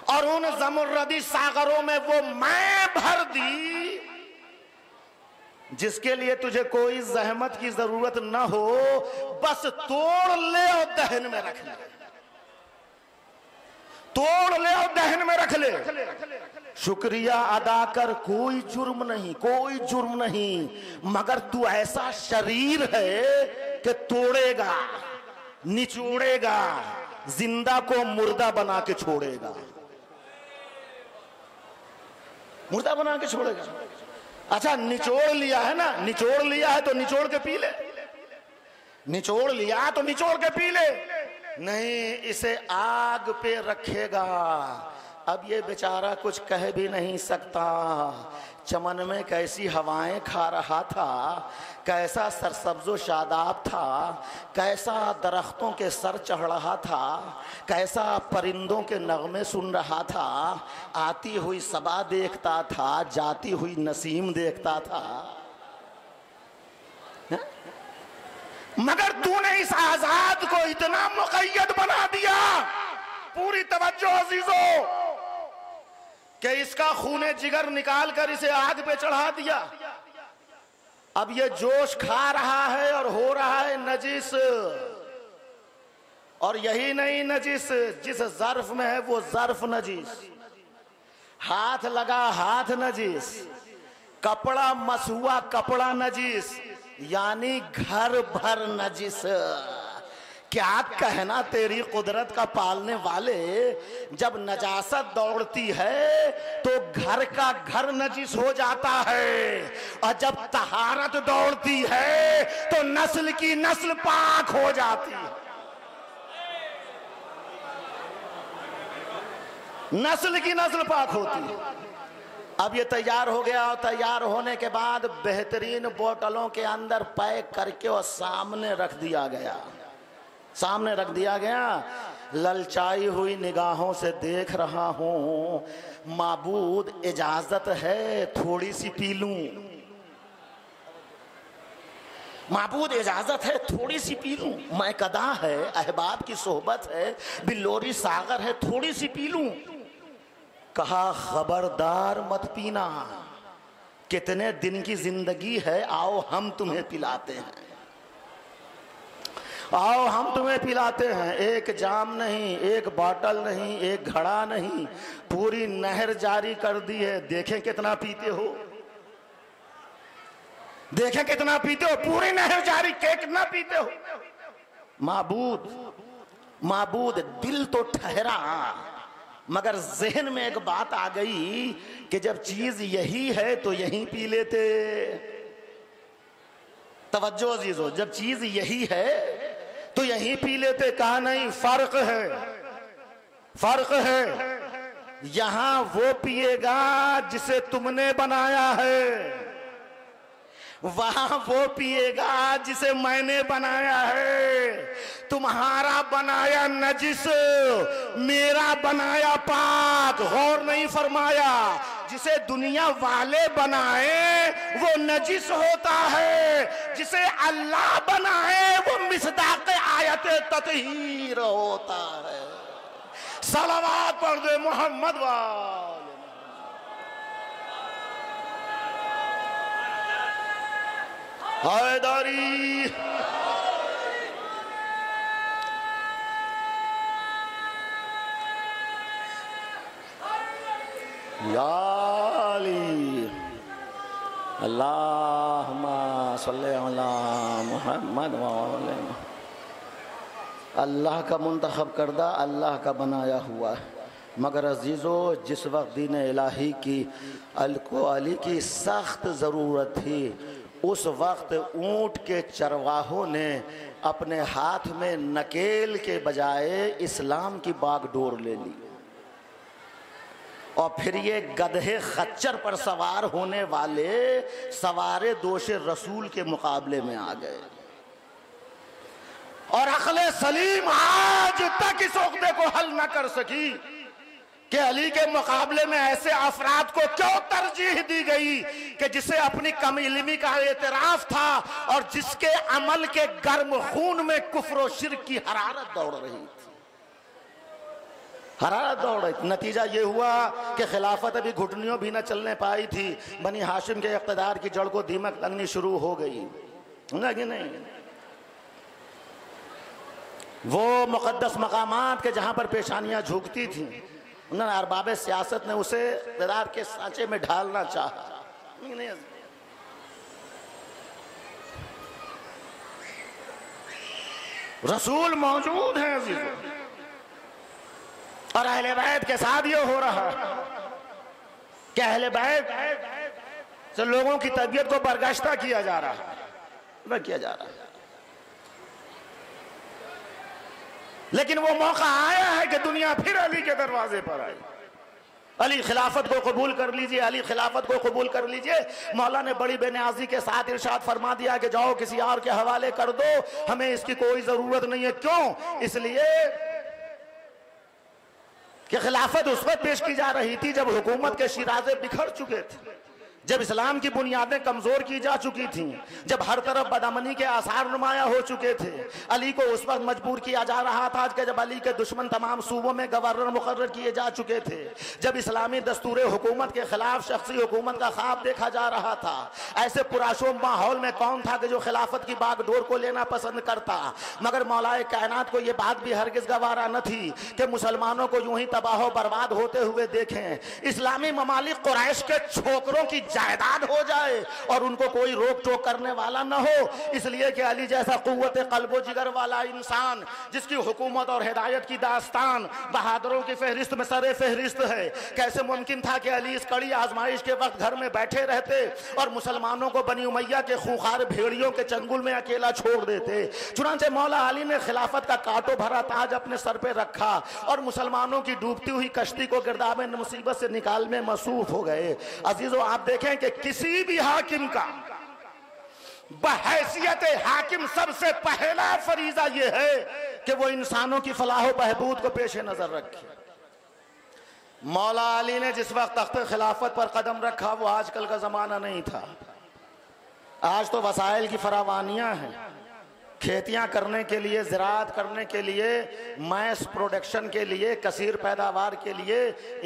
और उन ज़मुर्रदी सागरों में वो मैं भर दी जिसके लिए तुझे कोई जहमत की जरूरत न हो, बस तोड़ ले और दहन में रख ले, तोड़ ले और दहन में रख ले। शुक्रिया अदा कर, कोई जुर्म नहीं, कोई जुर्म नहीं, मगर तू ऐसा शरीर है कि तोड़ेगा, निचोड़ेगा, जिंदा को मुर्दा बना के छोड़ेगा, मुर्दा बना के छोड़ेगा। अच्छा, निचोड़ लिया है ना, निचोड़ लिया है तो निचोड़ के पी ले, निचोड़ लिया तो निचोड़ के पी ले, नहीं इसे आग पे रखेगा। अब ये बेचारा कुछ कह भी नहीं सकता। चमन में कैसी हवाएं खा रहा था, कैसा सरसब्जो शादाब था, कैसा दरख्तों के सर चढ़ रहा था, कैसा परिंदों के नगमे सुन रहा था, आती हुई सबा देखता था, जाती हुई नसीम देखता था। मगर तूने इस आजाद को इतना मुक़य्यद बना दिया, पूरी तवज्जो अजीजों, कि इसका खूने जिगर निकाल कर इसे आग पे चढ़ा दिया। अब ये जोश खा रहा है और हो रहा है नजिस। और यही नहीं नजिस, जिस ज़र्फ में है वो ज़र्फ नजिस, हाथ लगा हाथ नजिस, कपड़ा मसुआ कपड़ा नजिस, यानी घर भर नजिस। क्या कहना तेरी कुदरत का पालने वाले, जब नजासत दौड़ती है तो घर का घर नजिस हो जाता है, और जब तहारत दौड़ती है तो नस्ल की नस्ल पाक हो जाती है। नस्ल की नस्ल पाक होती है। अब ये तैयार हो गया, और तैयार होने के बाद बेहतरीन बोतलों के अंदर पैक करके और सामने रख दिया गया, सामने रख दिया गया। ललचाई हुई निगाहों से देख रहा हूं, माबूद इजाजत है थोड़ी सी पी लूं, माबूद इजाजत है थोड़ी सी पी लूं, मैकदा है, अहबाब की सोहबत है, बिल्लोरी सागर है, थोड़ी सी पी लूं। कहा खबरदार मत पीना, कितने दिन की जिंदगी है, आओ हम तुम्हें पिलाते हैं, आओ हम तुम्हें पिलाते हैं। एक जाम नहीं, एक बोतल नहीं, एक घड़ा नहीं, पूरी नहर जारी कर दी है। देखें कितना पीते हो, देखें कितना पीते हो, पूरी नहर जारी, कितना पीते हो। माबूद माबूद दिल तो ठहरा, मगर जहन में एक बात आ गई कि जब चीज यही है तो यही पी लेते। तवज्जो अजीजों, जब चीज यही है तो यही पी लेते। कहा नहीं, फर्क है, फर्क है। यहां वो पिएगा जिसे तुमने बनाया है, वहां वो पिएगा जिसे मैंने बनाया है। तुम्हारा बनाया नजिस, मेरा बनाया पाक। गौर नहीं फरमाया, जिसे दुनिया वाले बनाए वो नजिस होता है, जिसे अल्लाह बनाए वो मिसदाक़ आयत ततहीर होता है। सलावत पढ़ दे मोहम्मद वाले। हैदरी याली अल्लाहुम्मा सल्ली अला मुहम्मद वाले। अल्लाह का मुंतखब करदा, अल्लाह का बनाया हुआ है। मगर अजीज़ों, जिस वक्त दीन इलाही की अली की सख्त ज़रूरत थी, उस वक्त ऊँट के चरवाहों ने अपने हाथ में नकेल के बजाय इस्लाम की बागडोर ले ली, और फिर ये गधे खच्चर पर सवार होने वाले सवारे दोषे रसूल के मुकाबले में आ गए। और अक्ल सलीम आज तक इस उक़्दे को हल न कर सकी कि अली के मुकाबले में ऐसे अफराद को क्यों तरजीह दी गई कि जिसे अपनी कम इल्मी का एतराफ था और जिसके अमल के गर्म खून में कुफ्र और शिर्क की हरारत दौड़ रही थी, हरारत दौड़ रही थी। नतीजा ये हुआ कि खिलाफत अभी घुटनियों भी न चलने पाई थी, बनी हाशिम के इक़्तिदार की जड़ को दीमक लगनी शुरू हो गई। नहीं, वो मुक़द्दस मकामात के जहां पर पेशानियां झुकती थी, उन्होंने अरबाब सियासत ने उसे इक़्तिदार के सांचे में ढालना चाहा। नहीं, रसूल मौजूद हैं अज़ीज़ों, और अहले बैत के साथ ये हो रहा है कि अहले बैत से लोगों की तबीयत को बर्दाश्त किया जा रहा है, किया जा रहा है। लेकिन वो मौका आया है कि दुनिया फिर अली के दरवाजे पर आई। अली खिलाफत को कबूल कर लीजिए, अली खिलाफत को कबूल कर लीजिए। मौला ने बड़ी बेनियाजी के साथ इरशाद फरमा दिया कि जाओ किसी और के हवाले कर दो, हमें इसकी कोई जरूरत नहीं है। क्यों? इसलिए कि खिलाफत उस वक्त पेश की जा रही थी जब हुकूमत के शिराजे बिखर चुके थे, जब इस्लाम की बुनियादें कमजोर की जा चुकी थीं, जब हर तरफ बदअमनी के आसार नुमाया हो चुके थे। अली को उस वक्त मजबूर किया जा रहा था कि जब अली के दुश्मन तमाम सूबों में गवर्नर मुकर्रर किए जा चुके थे, जब इस्लामी दस्तूर हुकूमत के खिलाफ शख्सी हुकूमत का ख्वाब देखा जा रहा था। ऐसे पुराशोम माहौल में कौन था कि जो खिलाफत की बागडोर को लेना पसंद करता? मगर मौलाए कायनात को यह बात भी हरगिज गवारा न थी कि मुसलमानों को यूं ही तबाह बर्बाद होते हुए देखें। इस्लामी ममालिक कुरैश के छोकरों की जायदाद हो जाए और उनको कोई रोक टोक करने वाला न हो। इसलिए कि अली जैसा कुव्वत कल्बो जिगर वाला इंसान, जिसकी हुकूमत और हिदायत की दास्तान बहादुरों की फहरिस्त में सरे फहरिस्त है, कैसे मुमकिन था कि अली इस कड़ी आजमाइश के वक्त घर में बैठे रहते और मुसलमानों को बनी उमैया के खूंखार भेड़ियों के चंगुल में अकेला छोड़ देते। चुनांचे मौला अली ने खिलाफत का कांटो भरा ताज अपने सर पे रखा और मुसलमानों की डूबती हुई कश्ती को गिरदाब मुसीबत से निकाल में मसरूफ हो गए। अजीजों, आप देखें कि किसी भी हाकिम का बहैसियत हाकिम सबसे पहला फरीजा यह है कि वो इंसानों की फलाह बहबूद को पेश नजर रखे। मौला अली ने जिस वक्त तख्त खिलाफत पर कदम रखा वो आजकल का जमाना नहीं था। आज तो वसाइल की फरावानियां हैं। खेतियां करने के लिए, ज़राअत करने के लिए, मैस प्रोडक्शन के लिए, कसीर पैदावार के लिए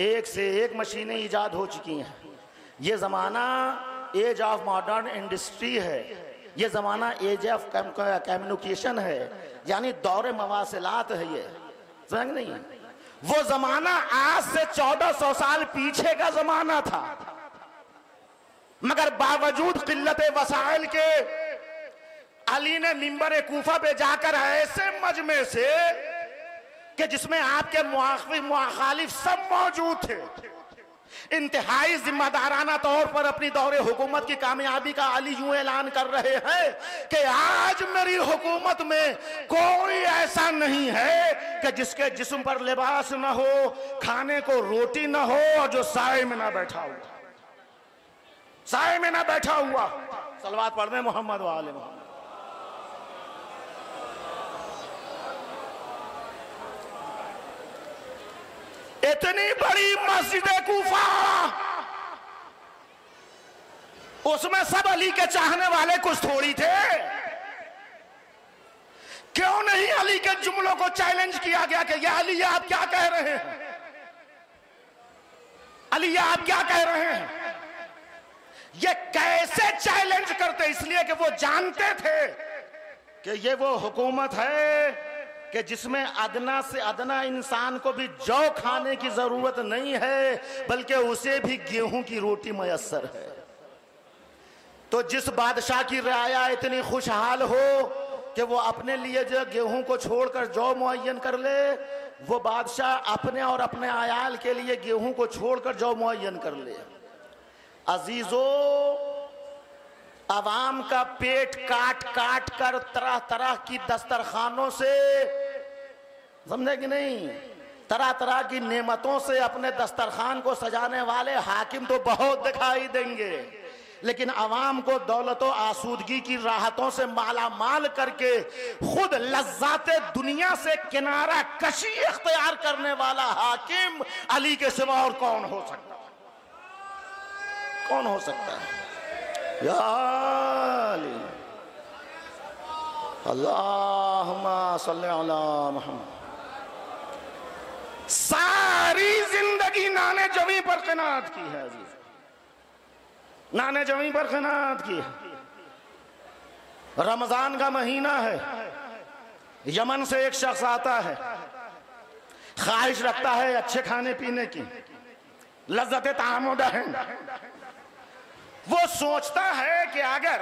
एक से एक मशीनें ईजाद हो चुकी हैं। ये ज़माना एज ऑफ मॉडर्न इंडस्ट्री है, ये ज़माना एज ऑफ कम्युनिकेशन है, यानी दौरे मवासिलात है। ये समझ नहीं? वो ज़माना आज से 1400 साल पीछे का ज़माना था, मगर बावजूद किल्लत वसाइल के अली ने मिंबर कूफा पे जाकर ऐसे मजमे से कि जिसमें आपके मुखालिफ सब मौजूद थे, इंतहाई जिम्मेदाराना तौर पर अपनी दौरे हुकूमत की कामयाबी का अली यूं ऐलान कर रहे हैं कि आज मेरी हुकूमत में कोई ऐसा नहीं है कि जिसके जिस्म पर लिबास न हो, खाने को रोटी न हो और जो साए में ना बैठा हुआ, साए में ना बैठा हुआ। सलवात पढ़ दे मोहम्मद वाले मोहम्मद। इतनी बड़ी मस्जिद कूफा, उसमें सब अली के चाहने वाले कुछ थोड़ी थे। क्यों नहीं अली के जुमलों को चैलेंज किया गया कि या अली आप क्या कह रहे हैं, अली आप क्या कह रहे हैं? ये कैसे चैलेंज करते? इसलिए कि वो जानते थे कि ये वो हुकूमत है कि जिसमें अदना से अदना इंसान को भी जौ खाने की जरूरत नहीं है, बल्कि उसे भी गेहूं की रोटी मयस्सर है। तो जिस बादशाह की राया इतनी खुशहाल हो कि वो अपने लिए जो गेहूं को छोड़कर जौ मुअय्यन कर ले, वो बादशाह अपने और अपने आयाल के लिए गेहूं को छोड़कर जौ मुअय्यन कर ले। अजीजों, अवाम का पेट काट काट कर तरह तरह की दस्तरखानों से, समझे कि नहीं, तरह तरह की नेमतों से अपने दस्तरखान को सजाने वाले हाकिम तो बहुत दिखाई देंगे, लेकिन अवाम को दौलत और आसूदगी की राहतों से माला माल करके खुद लज्जाते दुनिया से किनारा कशी इख्तियार करने वाला हाकिम अली के सिवा और कौन हो सकता है? कौन हो सकता है? या अली, अल्लाहुम्मा सल्ली अला मुहम्मद। सारी जिंदगी नाने जमी पर क़नाअत की है, नाने जमी पर क़नाअत की है। रमजान का महीना है, यमन से एक शख्स आता है, ख्वाहिश रखता है अच्छे खाने पीने की, लज्जत तामुद है। वो सोचता है कि अगर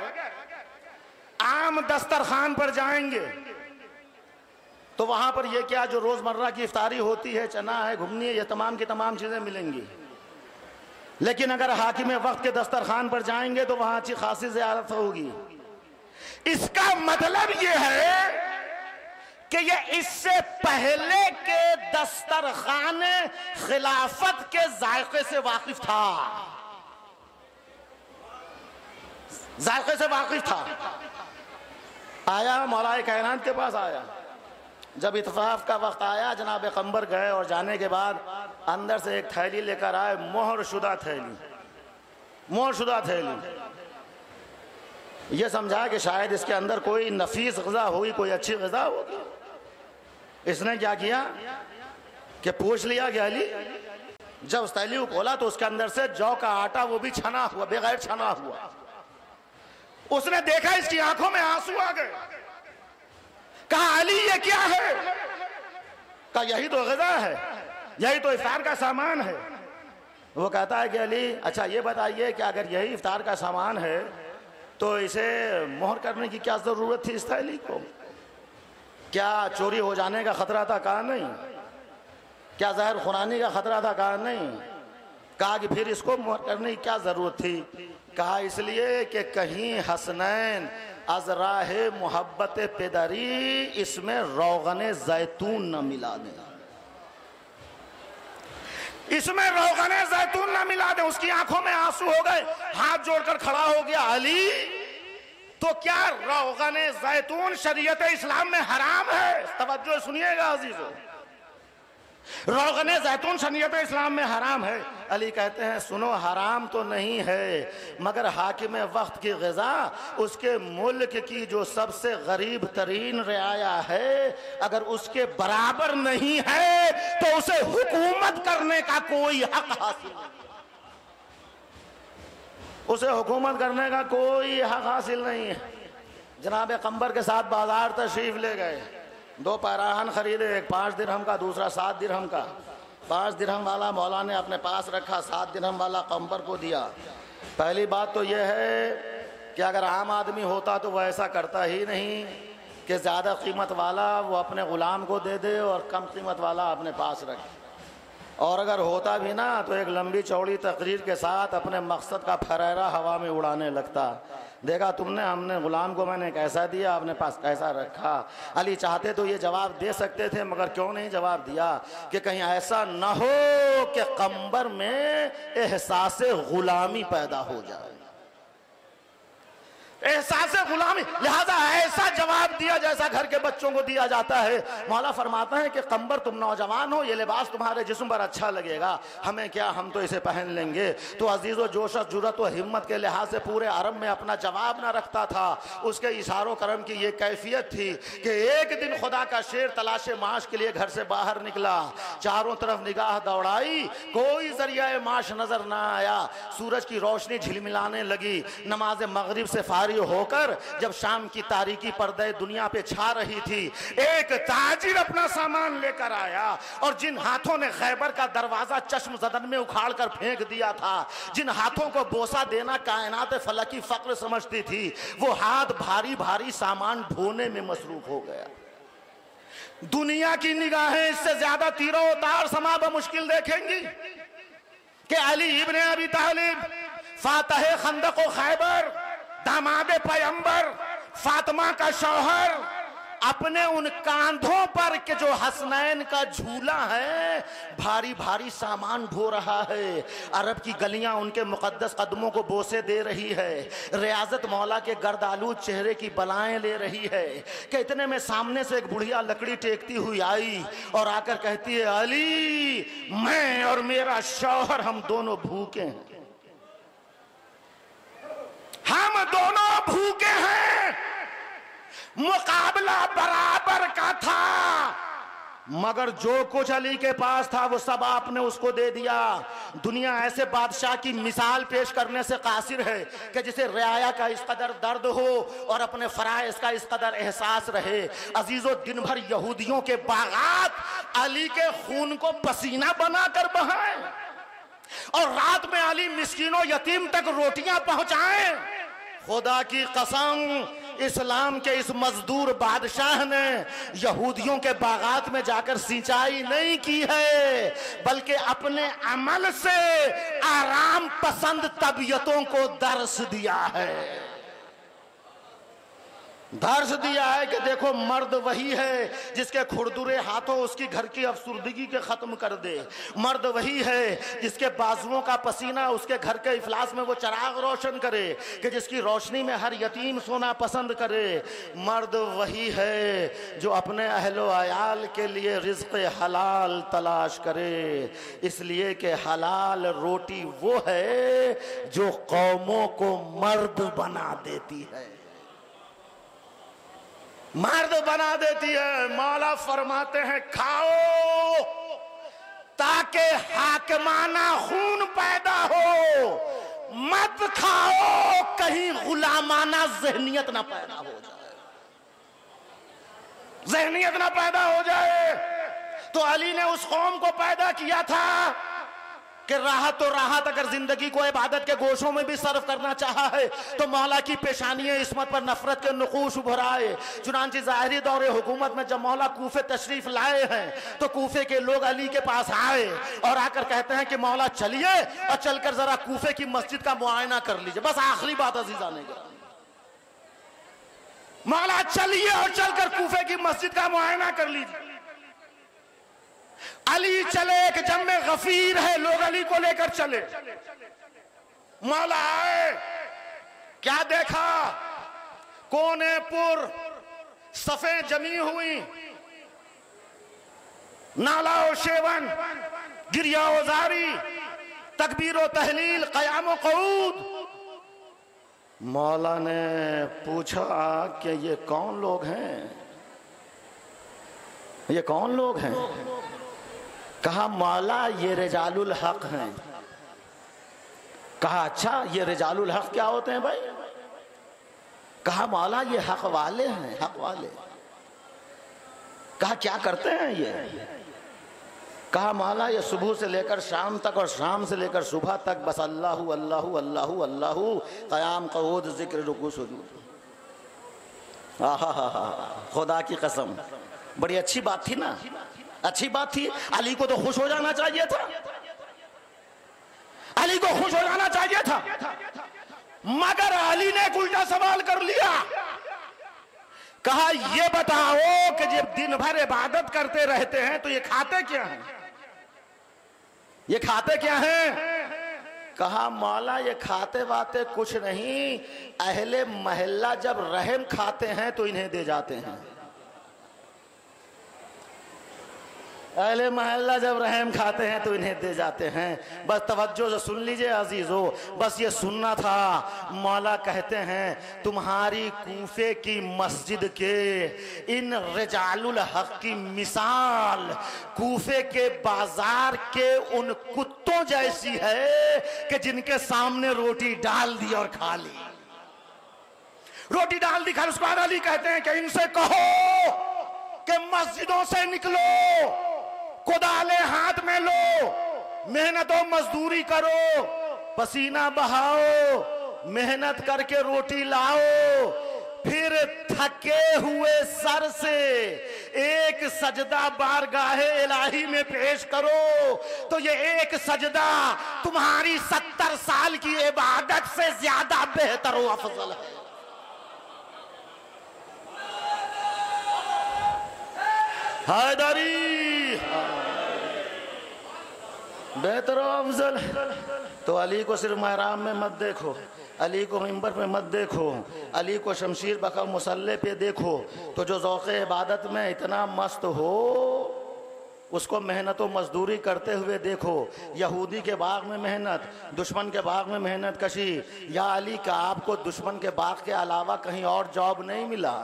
आम दस्तरखान पर जाएंगे तो वहां पर ये क्या जो रोजमर्रा की इफ्तारी होती है, चना है, घुगनी है, ये तमाम की तमाम चीजें मिलेंगी। लेकिन अगर हाकिम वक्त के दस्तरखान पर जाएंगे तो वहां अच्छी खासी ज़ियारत होगी। इसका मतलब ये है कि ये इससे पहले के दस्तरखान खिलाफत के जायके से वाकिफ था, जायके से वाकिफ था। आया मौलाए कायनात के पास आया, जब इत्तेफाक का वक्त आया जनाब कंबर गए और जाने के बाद अंदर से एक थैली लेकर आए, मोहरशुदा थैली, मोहरशुदा थैली। ये समझा कि शायद इसके अंदर कोई नफीस ग़िज़ा हुई, कोई अच्छी ग़िज़ा होगी। इसने क्या किया कि पूछ लिया कि अली, जब उस थैली को खोला तो उसके अंदर से जौ का आटा, वो भी छना हुआ, बगैर छना हुआ। उसने देखा, इसकी आंखों में आंसू आ गए। कहा अली ये क्या है? कहा यही तो ग़िज़ा है, यही तो इफ्तार का सामान है। वो कहता है कि अली अच्छा ये बताइए कि अगर यही इफ्तार का सामान है तो इसे मोहर करने की क्या ज़रूरत थी इस थैली को? क्या चोरी हो जाने का खतरा था? कहा नहीं। क्या ज़हर खुरानी का खतरा था? कहा नहीं। कहा कि फिर इसको मोहर करने की क्या ज़रूरत थी? कहा इसलिए कि कहीं हसनैन अज़राहे मोहब्बत पेदरी इसमें रोगन जैतून न मिला दे, इसमें रोगन जैतून न मिला दे। उसकी आंखों में आंसू हो गए, हाथ जोड़कर खड़ा हो गया, अली तो क्या रोगन जैतून शरीयत इस्लाम में हराम है? तवज्जो सुनिएगा अजीजों, रोगन जैतून शरीयत इस्लाम में हराम है। अली कहते हैं सुनो, हराम तो नहीं है, मगर हाकिम वक्त की ग़िज़ा उसके मुल्क की जो सबसे गरीब तरीन रियाया है, अगर उसके बराबर नहीं है तो उसे हुकूमत करने का कोई हक हासिल नहीं, उसे हुकूमत करने का कोई हक हासिल नहीं है। जनाब कंबर के साथ बाजार तशरीफ ले गए, 2 पैराहन खरीदे, एक 5 दिरहम का, दूसरा 7 दिरहम का। 5 दिरहम वाला मौला ने अपने पास रखा, 7 दिरहम वाला कंबर को दिया। पहली बात तो यह है कि अगर आम आदमी होता तो वह ऐसा करता ही नहीं कि ज़्यादा कीमत वाला वो अपने ग़ुलाम को दे दे और कम कीमत वाला अपने पास रखे। और अगर होता भी ना तो एक लंबी चौड़ी तकरीर के साथ अपने मकसद का फरेरा हवा में उड़ाने लगता। देखा तुमने, हमने ग़ुलाम को मैंने कैसा दिया, अपने पास कैसा रखा। अली चाहते तो ये जवाब दे सकते थे, मगर क्यों नहीं जवाब दिया कि कहीं ऐसा न हो कि कंबर में एहसास ग़ुलामी पैदा हो जाए, एहसास गुलामी। लिहाजा ऐसा जवाब दिया जैसा घर के बच्चों को दिया जाता है। मौला फरमाता है कि कंबर तुम नौजवान हो, ये लिबास तुम्हारे जिस्म पर अच्छा लगेगा, हमें क्या, हम तो इसे पहन लेंगे। तो अजीज़ो जोश जुरत व हिम्मत के लिहाज से पूरे अरब में अपना जवाब ना रखता था। उसके इशारों करम की ये कैफियत थी कि एक दिन खुदा का शेर तलाशे माश के लिए घर से बाहर निकला, चारों तरफ निगाह दौड़ाई, कोई जरिया माश नजर ना आया। सूरज की रोशनी झिलमिलाने लगी। नमाज मगरिब से होकर जब शाम की तारीकी पर्दे दुनिया पे छा रही थी, एक ताजिर अपना सामान लेकर आया और जिन हाथों ने खैबर का दरवाजा चश्म ज़दन में उखाड़ कर फेंक दिया था, जिन हाथों को बोसा देना कायनात फलकी फक्र समझती थी, वो हाथ भारी भारी सामान ढोने में मसरूफ हो गया। दुनिया की निगाहें इससे ज्यादा तीरों तार समा मुश्किल देखेंगी कि अली इब्ने अबी तालिब, फातह खंदक व खैबर, दामाद पैगंबर, फातिमा का शौहर, अपने उन कांधों पर के जो हसनैन का झूला है, भारी भारी सामान ढो रहा है। अरब की गलियां उनके मुकद्दस कदमों को बोसे दे रही है। रियाजत मौला के गर्दालूद चेहरे की बलाएं ले रही है कि इतने में सामने से एक बुढ़िया लकड़ी टेकती हुई आई और आकर कहती है, अली मैं और मेरा शौहर हम दोनों भूखे हैं, हम दोनों भूखे हैं। मुकाबला बराबर का था, मगर जो कुछ अली के पास था वो सब आपने उसको दे दिया। दुनिया ऐसे बादशाह की मिसाल पेश करने से कासिर है कि जिसे रियाया का इस कदर दर्द हो और अपने फराइज का इस कदर एहसास रहे। अजीजों, दिन भर यहूदियों के बागात अली के खून को पसीना बनाकर बहाएं और रात में अली मिस्कीनों यतीम तक रोटियां पहुंचाएं। खुदा की कसम, इस्लाम के इस मजदूर बादशाह ने यहूदियों के बागात में जाकर सिंचाई नहीं की है, बल्कि अपने अमल से आराम पसंद तबीयतों को दर्स दिया है। दर्ज दिया है कि देखो मर्द वही है जिसके खुरदुरे हाथों उसकी घर की अफसुर्दगी के खत्म कर दे। मर्द वही है जिसके बाजुओं का पसीना उसके घर के इफलास में वो चराग रोशन करे कि जिसकी रोशनी में हर यतीम सोना पसंद करे। मर्द वही है जो अपने अहलो अयाल के लिए रिज़्क़ हलाल तलाश करे, इसलिए कि हलाल रोटी वो है जो कौमों को मर्द बना देती है, मर्द बना देती है। मौला फरमाते हैं खाओ ताकि हाकिमाना खून पैदा हो, मत खाओ कहीं गुलामाना ज़हनियत ना पैदा हो जाए, ज़हनियत ना पैदा हो जाए। तो अली ने उस कौम को पैदा किया था कि राहत तो राहत अगर जिंदगी को इबादत के गोशों में भी सर्व करना चाहा है तो मौला की पेशानियां इस्मत पर नफरत के नुकूश उभराए। चुनांचे ज़ाहिरी दौरे हुकूमत में जब मौला कूफे तशरीफ लाए हैं तो कूफे के लोग अली के पास आए और आकर कहते हैं कि मौला चलिए और चलकर जरा कूफे की मस्जिद का मुआयना कर लीजिए। बस आखिरी बात अजीज़ाने गिरामी, मौला चलिए और चलकर कूफे की मस्जिद का मुआयना कर लीजिए। अली चले कि जम्मे गफीर है, लोग अली को लेकर चले। मौला आए, क्या देखा? कोने पुर सफे जमी हुई, नाला और शेवन, गिरिया जारी, तकबीर व तहलील, क़याम व क़ऊद। मौला ने पूछा कि ये कौन लोग हैं, ये कौन लोग हैं? कहा मौला ये रिजालुल हक हैं। कहा अच्छा ये रिजालुल हक क्या होते हैं भाई? कहा मौला ये हक वाले हैं, हक वाले। कहा क्या करते हैं ये? कहा मौला ये सुबह से लेकर शाम तक और शाम से लेकर सुबह तक बस अल्लाहु अल्लाहु अल्लाहु अल्लाहु, क़याम क़ऊद ज़िक्र रुकू सुजूद। आहा, खुदा की कसम बड़ी अच्छी बात थी ना, अच्छी बात थी। अली को तो खुश हो जाना चाहिए था, अली को खुश हो जाना चाहिए था, मगर अली ने उल्टा सवाल कर लिया। कहा ये बताओ कि जब दिन भर इबादत करते रहते हैं तो ये खाते क्या हैं, ये खाते क्या हैं? कहा मौला ये खाते वाते कुछ नहीं, अहले महल्ला जब रहम खाते हैं तो इन्हें दे जाते हैं। अहले महल्ला जब रहम खाते हैं तो इन्हें दे जाते हैं। बस तवज्जो से सुन लीजिए अजीजों, बस ये सुनना था। मौला कहते हैं तुम्हारी कूफे की मस्जिद के इन रिजालुल हक की मिसाल कूफे के बाजार के उन कुत्तों जैसी है कि जिनके सामने रोटी डाल दी और खा ली, रोटी डाल दी खा। उसके बाद अली कहते हैं कि इनसे कहो कि मस्जिदों से निकलो, कुदाले हाथ में लो, मेहनत और मजदूरी करो, पसीना बहाओ, मेहनत करके रोटी लाओ, फिर थके हुए सर से एक सजदा बारगाहे इलाही में पेश करो तो ये एक सजदा तुम्हारी 70 साल की इबादत से ज्यादा बेहतर व अफजल है। हैदरी बेहतर अफजल। तो अली को सिर्फ महराम में मत देखो, अली को मिंबर पे मत देखो, अली को शमशीर बका मुसल्ले पे देखो। तो जो ज़ौक़े इबादत में इतना मस्त हो उसको मेहनत व मजदूरी करते हुए देखो। यहूदी के बाग में मेहनत, दुश्मन के बाग में मेहनत कशी। या अली का आपको दुश्मन के बाग के अलावा कहीं और जॉब नहीं मिला?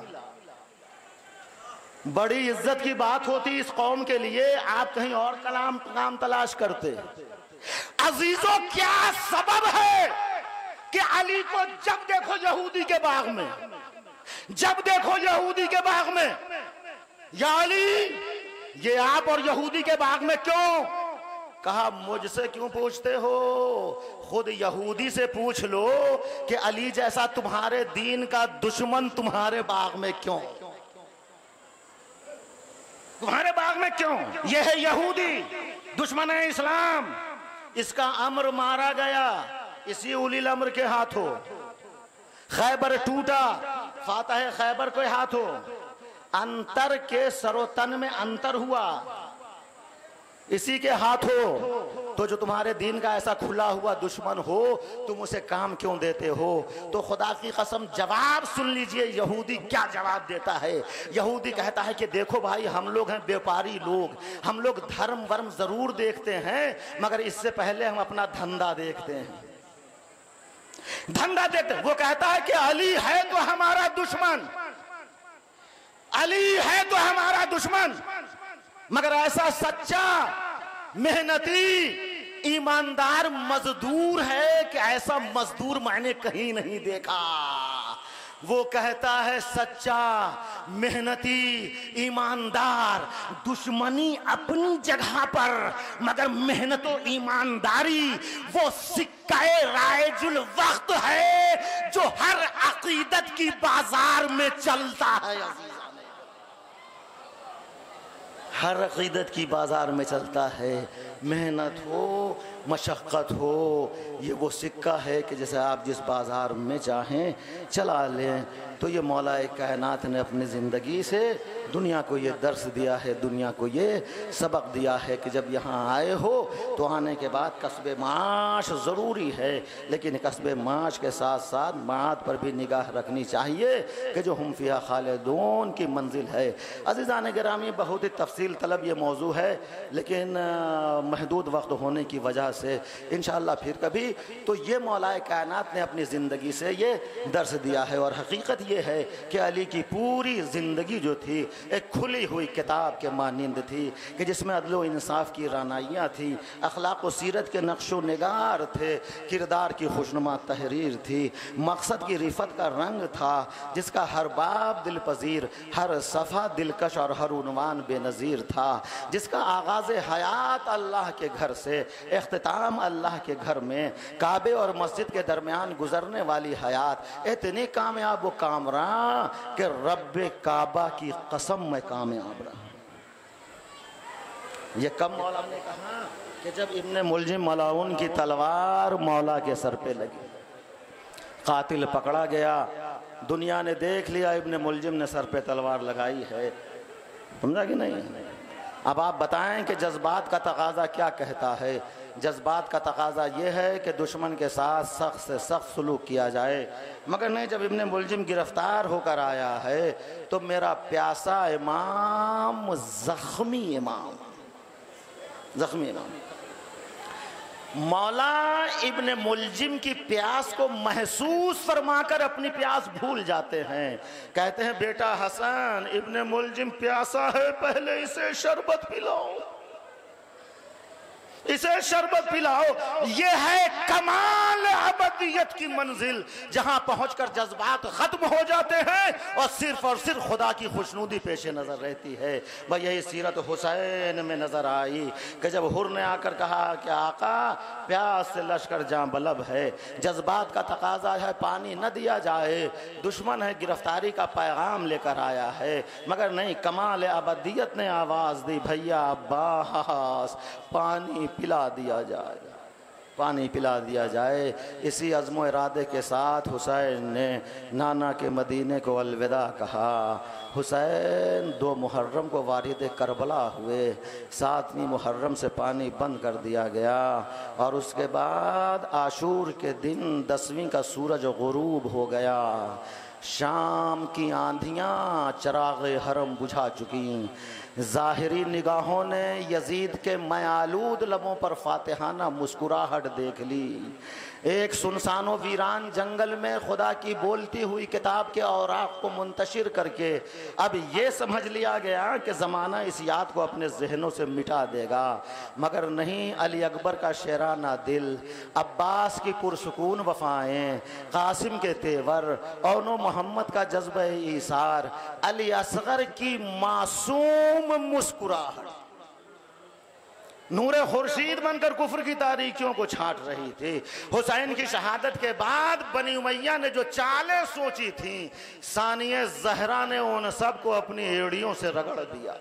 बड़ी इज्जत की बात होती इस कौम के लिए, आप कहीं और काम तलाश करते। अजीजों क्या सबब है कि अली को जब देखो यहूदी के बाग में, जब देखो यहूदी के बाग में, या अली ये आप और यहूदी के बाग में क्यों? कहा मुझसे क्यों पूछते हो, खुद यहूदी से पूछ लो कि अली जैसा तुम्हारे दीन का दुश्मन तुम्हारे बाग में क्यों, तुम्हारे बाग में क्यों? यह है यहूदी, दुश्मन है इस्लाम। इसका अम्र मारा गया इसी उलिल अम्र के हाथों। खैबर टूटा, फातह खैबर कोई हाथ हो, अंतर के सरोतन में अंतर हुआ, इसी के हाथ हो। तो जो तुम्हारे दीन का ऐसा खुला हुआ दुश्मन हो, तुम उसे काम क्यों देते हो? तो खुदा की कसम जवाब सुन लीजिए, यहूदी क्या जवाब देता है। यहूदी कहता है कि देखो भाई, हम लोग हैं व्यापारी लोग, हम लोग धर्म वर्म जरूर देखते हैं, मगर इससे पहले हम अपना धंधा देखते हैं, धंधा देखते हैं। वो कहता है कि अली है तो हमारा दुश्मन, अली है तो हमारा दुश्मन, मगर ऐसा सच्चा मेहनती ईमानदार मजदूर है कि ऐसा मजदूर मैंने कहीं नहीं देखा। वो कहता है सच्चा मेहनती ईमानदार, दुश्मनी अपनी जगह पर, मगर मेहनत और ईमानदारी वो सिक्के राइजुल वक्त है जो हर अकीदत की बाजार में चलता है। हर अकीदत की बाजार में चलता है। मेहनत हो, मशक्क़त हो, ये वो सिक्का है कि जैसे आप जिस बाज़ार में चाहें चला लें। तो ये मौला कायनात ने अपनी ज़िंदगी से दुनिया को ये दर्स दिया है, दुनिया को ये सबक दिया है कि जब यहाँ आए हो तो आने के बाद कस्बे माश ज़रूरी है, लेकिन कस्बे माश के साथ साथ माद पर भी निगाह रखनी चाहिए कि जो हम फिया खालिदून की मंजिल है। अज़ीज़ान गिरामी, बहुत ही तफसील तलब ये मौजू है, लेकिन महदूद वक्त होने की वजह से इंशाअल्लाह फिर कभी। तो ये मौला कायनात ने अपनी ज़िंदगी से ये दर्स दिया है, और हकीकत ये है कि अली की पूरी ज़िंदगी जो थी एक खुली हुई किताब के मानिंद थी कि जिसमें अदलो इंसाफ की रानाइयाँ थी, अखलाक व सीरत के नक्शो निगार थे, किरदार की खुशनुमा तहरीर थी, मकसद की रिफत का रंग था, जिसका हर बाब दिल पजीर, हर सफ़ा दिलकश और हर उन्वान बेनज़ीर था, जिसका आगाज़ हयात अल्लाह के घर से, इख्तिताम अल्लाह के घर में, काबे और मस्जिद के दरमियान गुजरने वाली हयात इतनी कामयाब व कामरां कि रब्बे काबा की कसम में कामयाब रहा। ये कब मौला ने कहा कि जब इब्ने मुलजिम मलाउन की तलवार मौला के सर पे लगी, कातिल पकड़ा गया, दुनिया ने देख लिया इब्ने मुलजिम ने सर पे तलवार लगाई है, समझा कि नहीं? अब आप बताएं कि जज्बात का तकाजा क्या कहता है। जज्बात का तकाजा ये है कि दुश्मन के साथ सख्त से सख्त सलूक किया जाए, मगर नहीं, जब इब्ने मुलजिम गिरफ्तार होकर आया है तो मेरा प्यासा इमाम जख्मी इमाम, जख्मी इमाम, मौला इब्ने मुलजिम की प्यास को महसूस फरमाकर अपनी प्यास भूल जाते हैं। कहते हैं बेटा हसन, इब्ने मुलजिम प्यासा है, पहले इसे शरबत पिलाओ, इसे शरबत पिलाओ। ये है कमाल अबदियत की मंजिल, जहां पहुंचकर जज्बात खत्म हो जाते हैं और सिर्फ खुदा की खुशनुदी पेश नजर रहती है। भाई यही सीरत हुसैन में नजर आई कि जब हुर ने आकर कहा कि आका प्यास से लश्कर जां बलब है, जज्बात का तकाजा है पानी न दिया जाए, दुश्मन है गिरफ्तारी का पैगाम लेकर आया है, मगर नहीं, कमाल अबदियत ने आवाज़ दी, भैया अब्बास पानी पिला दिया जाए, पानी पिला दिया जाए। इसी अज़्म इरादे के साथ हुसैन ने नाना के मदीने को अलविदा कहा। हुसैन 2 मुहर्रम को वारिद करबला हुए, 7वीं मुहर्रम से पानी बंद कर दिया गया, और उसके बाद आशूर के दिन 10वीं का सूरज गुरूब हो गया। शाम की आंधियाँ चराग़े हरम बुझा चुकी, ज़ाहिरी निगाहों ने यजीद के मयालूद लबों पर फातिहाना मुस्कुराहट देख ली। एक सुनसानो वीरान जंगल में खुदा की बोलती हुई किताब के औराक को मुंतशिर करके अब ये समझ लिया गया कि ज़माना इस याद को अपने जहनों से मिटा देगा, मगर नहीं, अली अकबर का शेराना दिल, अब्बास की पुरसुकून वफ़ाएँ, कासिम के तेवर, औनो मोहम्मद का जज्बा ईसार, अली असगर की मासूम मुस्कुराहट नूरे खुर्शीद बनकर कुफ्र की तारीकियों को छांट रही थी। हुसैन की शहादत के बाद बनी उमैया ने जो चालें सोची थी, सानिया ज़हरा ने उन सब को अपनी एड़ियों से रगड़ दिया।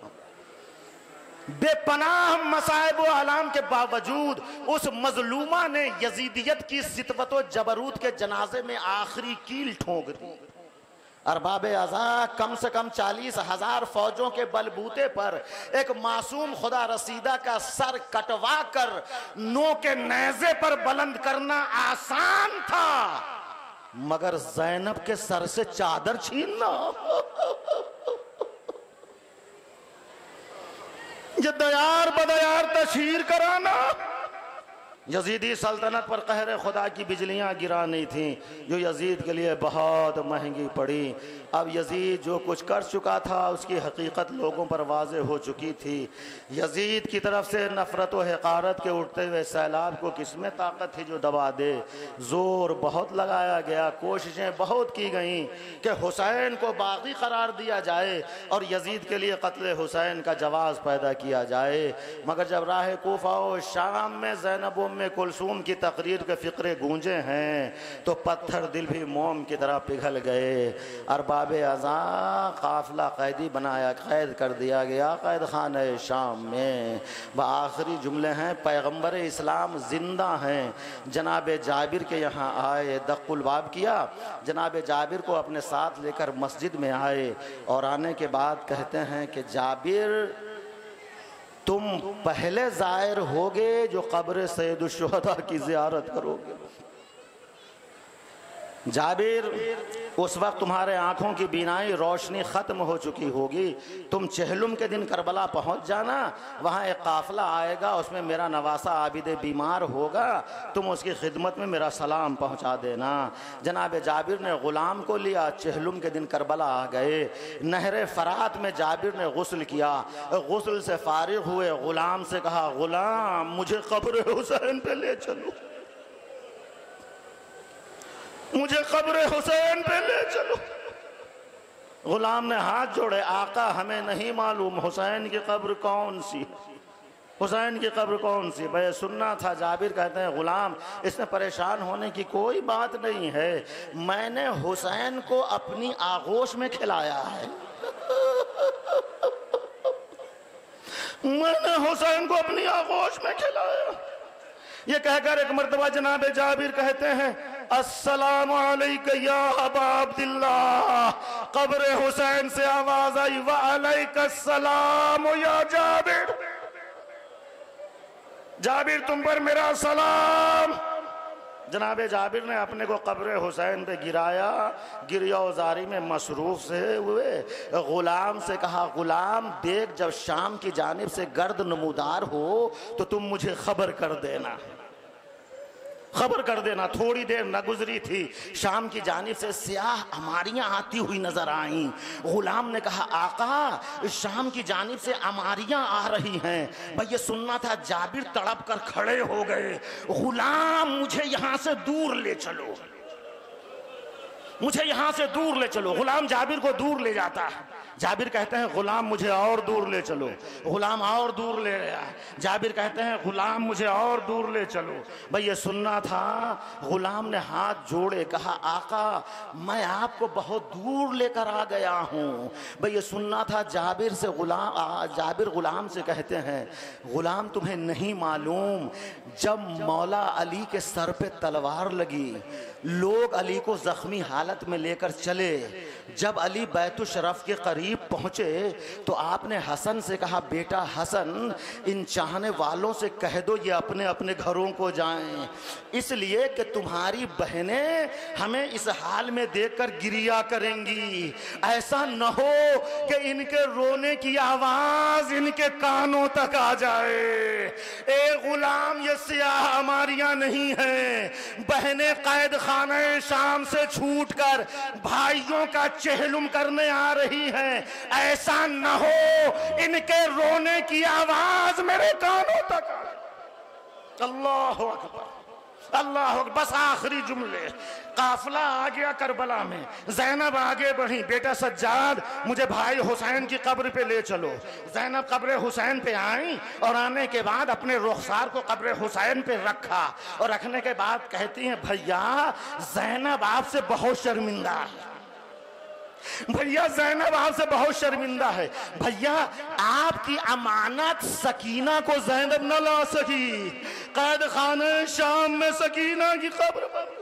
बेपनाह मसाइब व आलाम के बावजूद उस मजलूमा ने यजीदियत की सितवत व जबरूत के जनाजे में आखिरी कील ठोंक दी। अरबाब अज़ा कम से कम 40,000 फौजों के बलबूते पर एक मासूम खुदा रसीदा का सर कटवा कर नो के नेज़े पर बुलंद करना आसान था, मगर ज़ैनब के सर से चादर छीनना ये दयार बदयार तशहीर कराना। यजीदी सल्तनत पर कहर खुदा की बिजलियां गिरानी थी जो यजीद के लिए बहुत महंगी पड़ी। अब यजीद जो कुछ कर चुका था उसकी हकीकत लोगों पर वाज़े हो चुकी थी। यजीद की तरफ से नफ़रत व हक़ारत के उठते हुए सैलाब को किसमें ताकत थी जो दबा दे। ज़ोर बहुत लगाया गया, कोशिशें बहुत की गईं कि हुसैन को बागी करार दिया जाए और यजीद के लिए कत्ल हुसैन का जवाज़ पैदा किया जाए, मगर जब राह कूफा व शाम में ज़ैनब उम्मे कुलसूम की तकरीर के फ़िक्रे गूंजे हैं तो पत्थर दिल भी मोम की तरह पिघल गए। अरबाब अज़ा काफ़िला कैदी बनाया, कैद कर दिया गया कैद खाना शाम में। वह आखिरी जुमले हैं, पैगम्बर इस्लाम ज़िंदा हैं। जनाब जाबिर के यहाँ आए, दक्कुल बाब किया, जनाब जाबिर को अपने साथ लेकर मस्जिद में आए और आने के बाद कहते हैं कि जाबिर तुम पहले ज़ायर होगे जो कब्र सैयदुश्शुहदा की ज़ियारत करोगे। जाबिर उस वक्त तुम्हारे आँखों की बीनाई रोशनी ख़त्म हो चुकी होगी, तुम चहलुम के दिन करबला पहुँच जाना, वहाँ एक काफ़िला आएगा, उसमें मेरा नवासा आबिद बीमार होगा, तुम उसकी खिदमत में मेरा सलाम पहुँचा देना। जनाब जाबिर ने ग़ुलाम को लिया, चहलुम के दिन करबला आ गए। नहर फ़रात में जाबिर ने गुस्ल किया, गुस्ल से फ़ारिग़ हुए, ग़ुलाम से कहा ग़ुलाम मुझे कब्र हुसैन पे ले चलो, मुझे कब्र हुसैन पे ले चलो। गुलाम ने हाथ जोड़े, आका हमें नहीं मालूम हुसैन की कब्र कौन सी, हुसैन की कब्र कौन सी। भाई सुनना था। जाबिर कहते हैं गुलाम इसमें परेशान होने की कोई बात नहीं है, मैंने हुसैन को अपनी आगोश में खिलाया है, मैंने हुसैन को अपनी आगोश में खिलाया। ये कहकर एक मर्तबा जनाब जाबिर कहते हैं अस्सलामु अलैका या अबा अब्दुल्लाह। कब्र हुसैन से आवाज आई व अलैका सलाम या जाबिर, जाबिर तुम पर मेरा सलाम। जनाब जाबिर ने अपने को कब्र हुसैन पे गिराया, गिरियाज़ारी में मसरूफ़ से हुए। ग़ुलाम से कहा ग़ुलाम देख जब शाम की जानिब से गर्द नमूदार हो तो तुम मुझे खबर कर देना, खबर कर देना। थोड़ी देर न गुजरी थी, शाम की जानिब से स्याह अमारियाँ आती हुई नजर आईं। गुलाम ने कहा आका शाम की जानिब से अमारियाँ आ रही हैं। भाई ये सुनना था। जाबिर तड़प कर खड़े हो गए, गुलाम मुझे यहाँ से दूर ले चलो, मुझे यहाँ से दूर ले चलो। गुलाम जाबिर को दूर ले जाता है। जाबिर कहते हैं गुलाम मुझे और दूर ले चलो। गुलाम और दूर ले गया। जाबिर कहते हैं गुलाम मुझे और दूर ले चलो। भाई ये सुनना था। गुलाम ने हाथ जोड़े, कहा आका मैं आपको बहुत दूर लेकर आ गया हूँ। भाई ये सुनना था। जाबिर से जाबिर गुलाम से कहते हैं गुलाम तुम्हें नहीं मालूम जब मौला अली के सर पे तलवार लगी, लोग अली को जख्मी हालत में लेकर चले, जब अली बैतुल शरफ के करीब पहुंचे तो आपने हसन से कहा बेटा हसन इन चाहने वालों से कह दो ये अपने अपने घरों को जाएं, इसलिए कि तुम्हारी बहनें हमें इस हाल में देखकर गिरिया करेंगी। ऐसा न हो कि इनके रोने की आवाज इनके कानों तक आ जाए। ए गुलाम ये सियाह हमारियां नहीं हैं, बहनें कैद खाने शाम से छूटकर भाइयों का चेहलुम करने आ रही हैं। ऐसा न हो इनके रोने की आवाज मेरे कानों तक आए। अल्लाह अकबर, अल्लाह अकबर। बस आखिरी जुमले। काफिला आ गया करबला में, ज़ैनब आगे बढ़ी, बेटा सज्जाद मुझे भाई हुसैन की कब्र पे ले चलो। ज़ैनब कब्र हुसैन पे आई और आने के बाद अपने रुखसार को कब्र हुसैन पे रखा और रखने के बाद कहती हैं भैया ज़ैनब आपसे बहुत शर्मिंदा है, भैया ज़ैनब आपसे बहुत शर्मिंदा है। भैया आपकी अमानत सकीना को ज़ैनब न ला सकी, कैद खाने शाम में सकीना की कब्र पर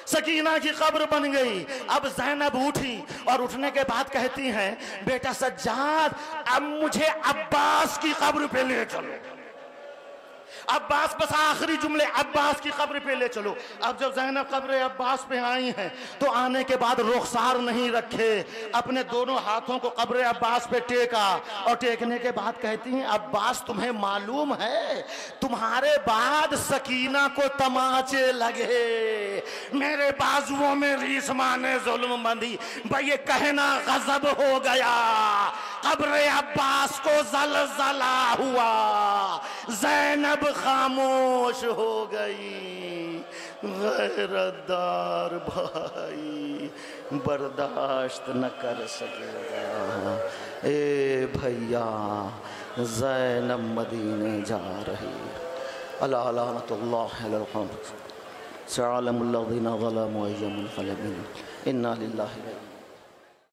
सकीना की कब्र बन गई। अब ज़ैनब उठी और उठने के बाद कहती हैं, बेटा सज्जाद अब मुझे अब्बास की कब्र पे ले चलो। अब्बास, बस आखिरी जुमले, अब्बास की कब्र पे ले चलो। अब जब ज़ैनब कब्र अब्बास पे आई हैं तो आने के बाद रुखसार नहीं रखे, अपने दोनों हाथों को कब्र अब्बास पे टेका और टेकने के बाद कहती हैं, अब्बास तुम्हें मालूम है तुम्हारे बाद सकीना को तमाचे लगे, मेरे बाजुओं में रीसमा ने जुल्म बंधी। भाई ये कहना गजब हो गया, कब्र अब्बास को ज़लज़ला हुआ, ज़ैनब खामोश हो गई। गैरतदार भाई बर्दाश्त न कर सकेगा। ए भैया ज़ैनब मदीने जा रही। अला लानतुल्लाह अलल कौम सअलमुल्लज़ीना ज़लमू अय्युमुल क़लबीन। इन्ना लिल्लाहि व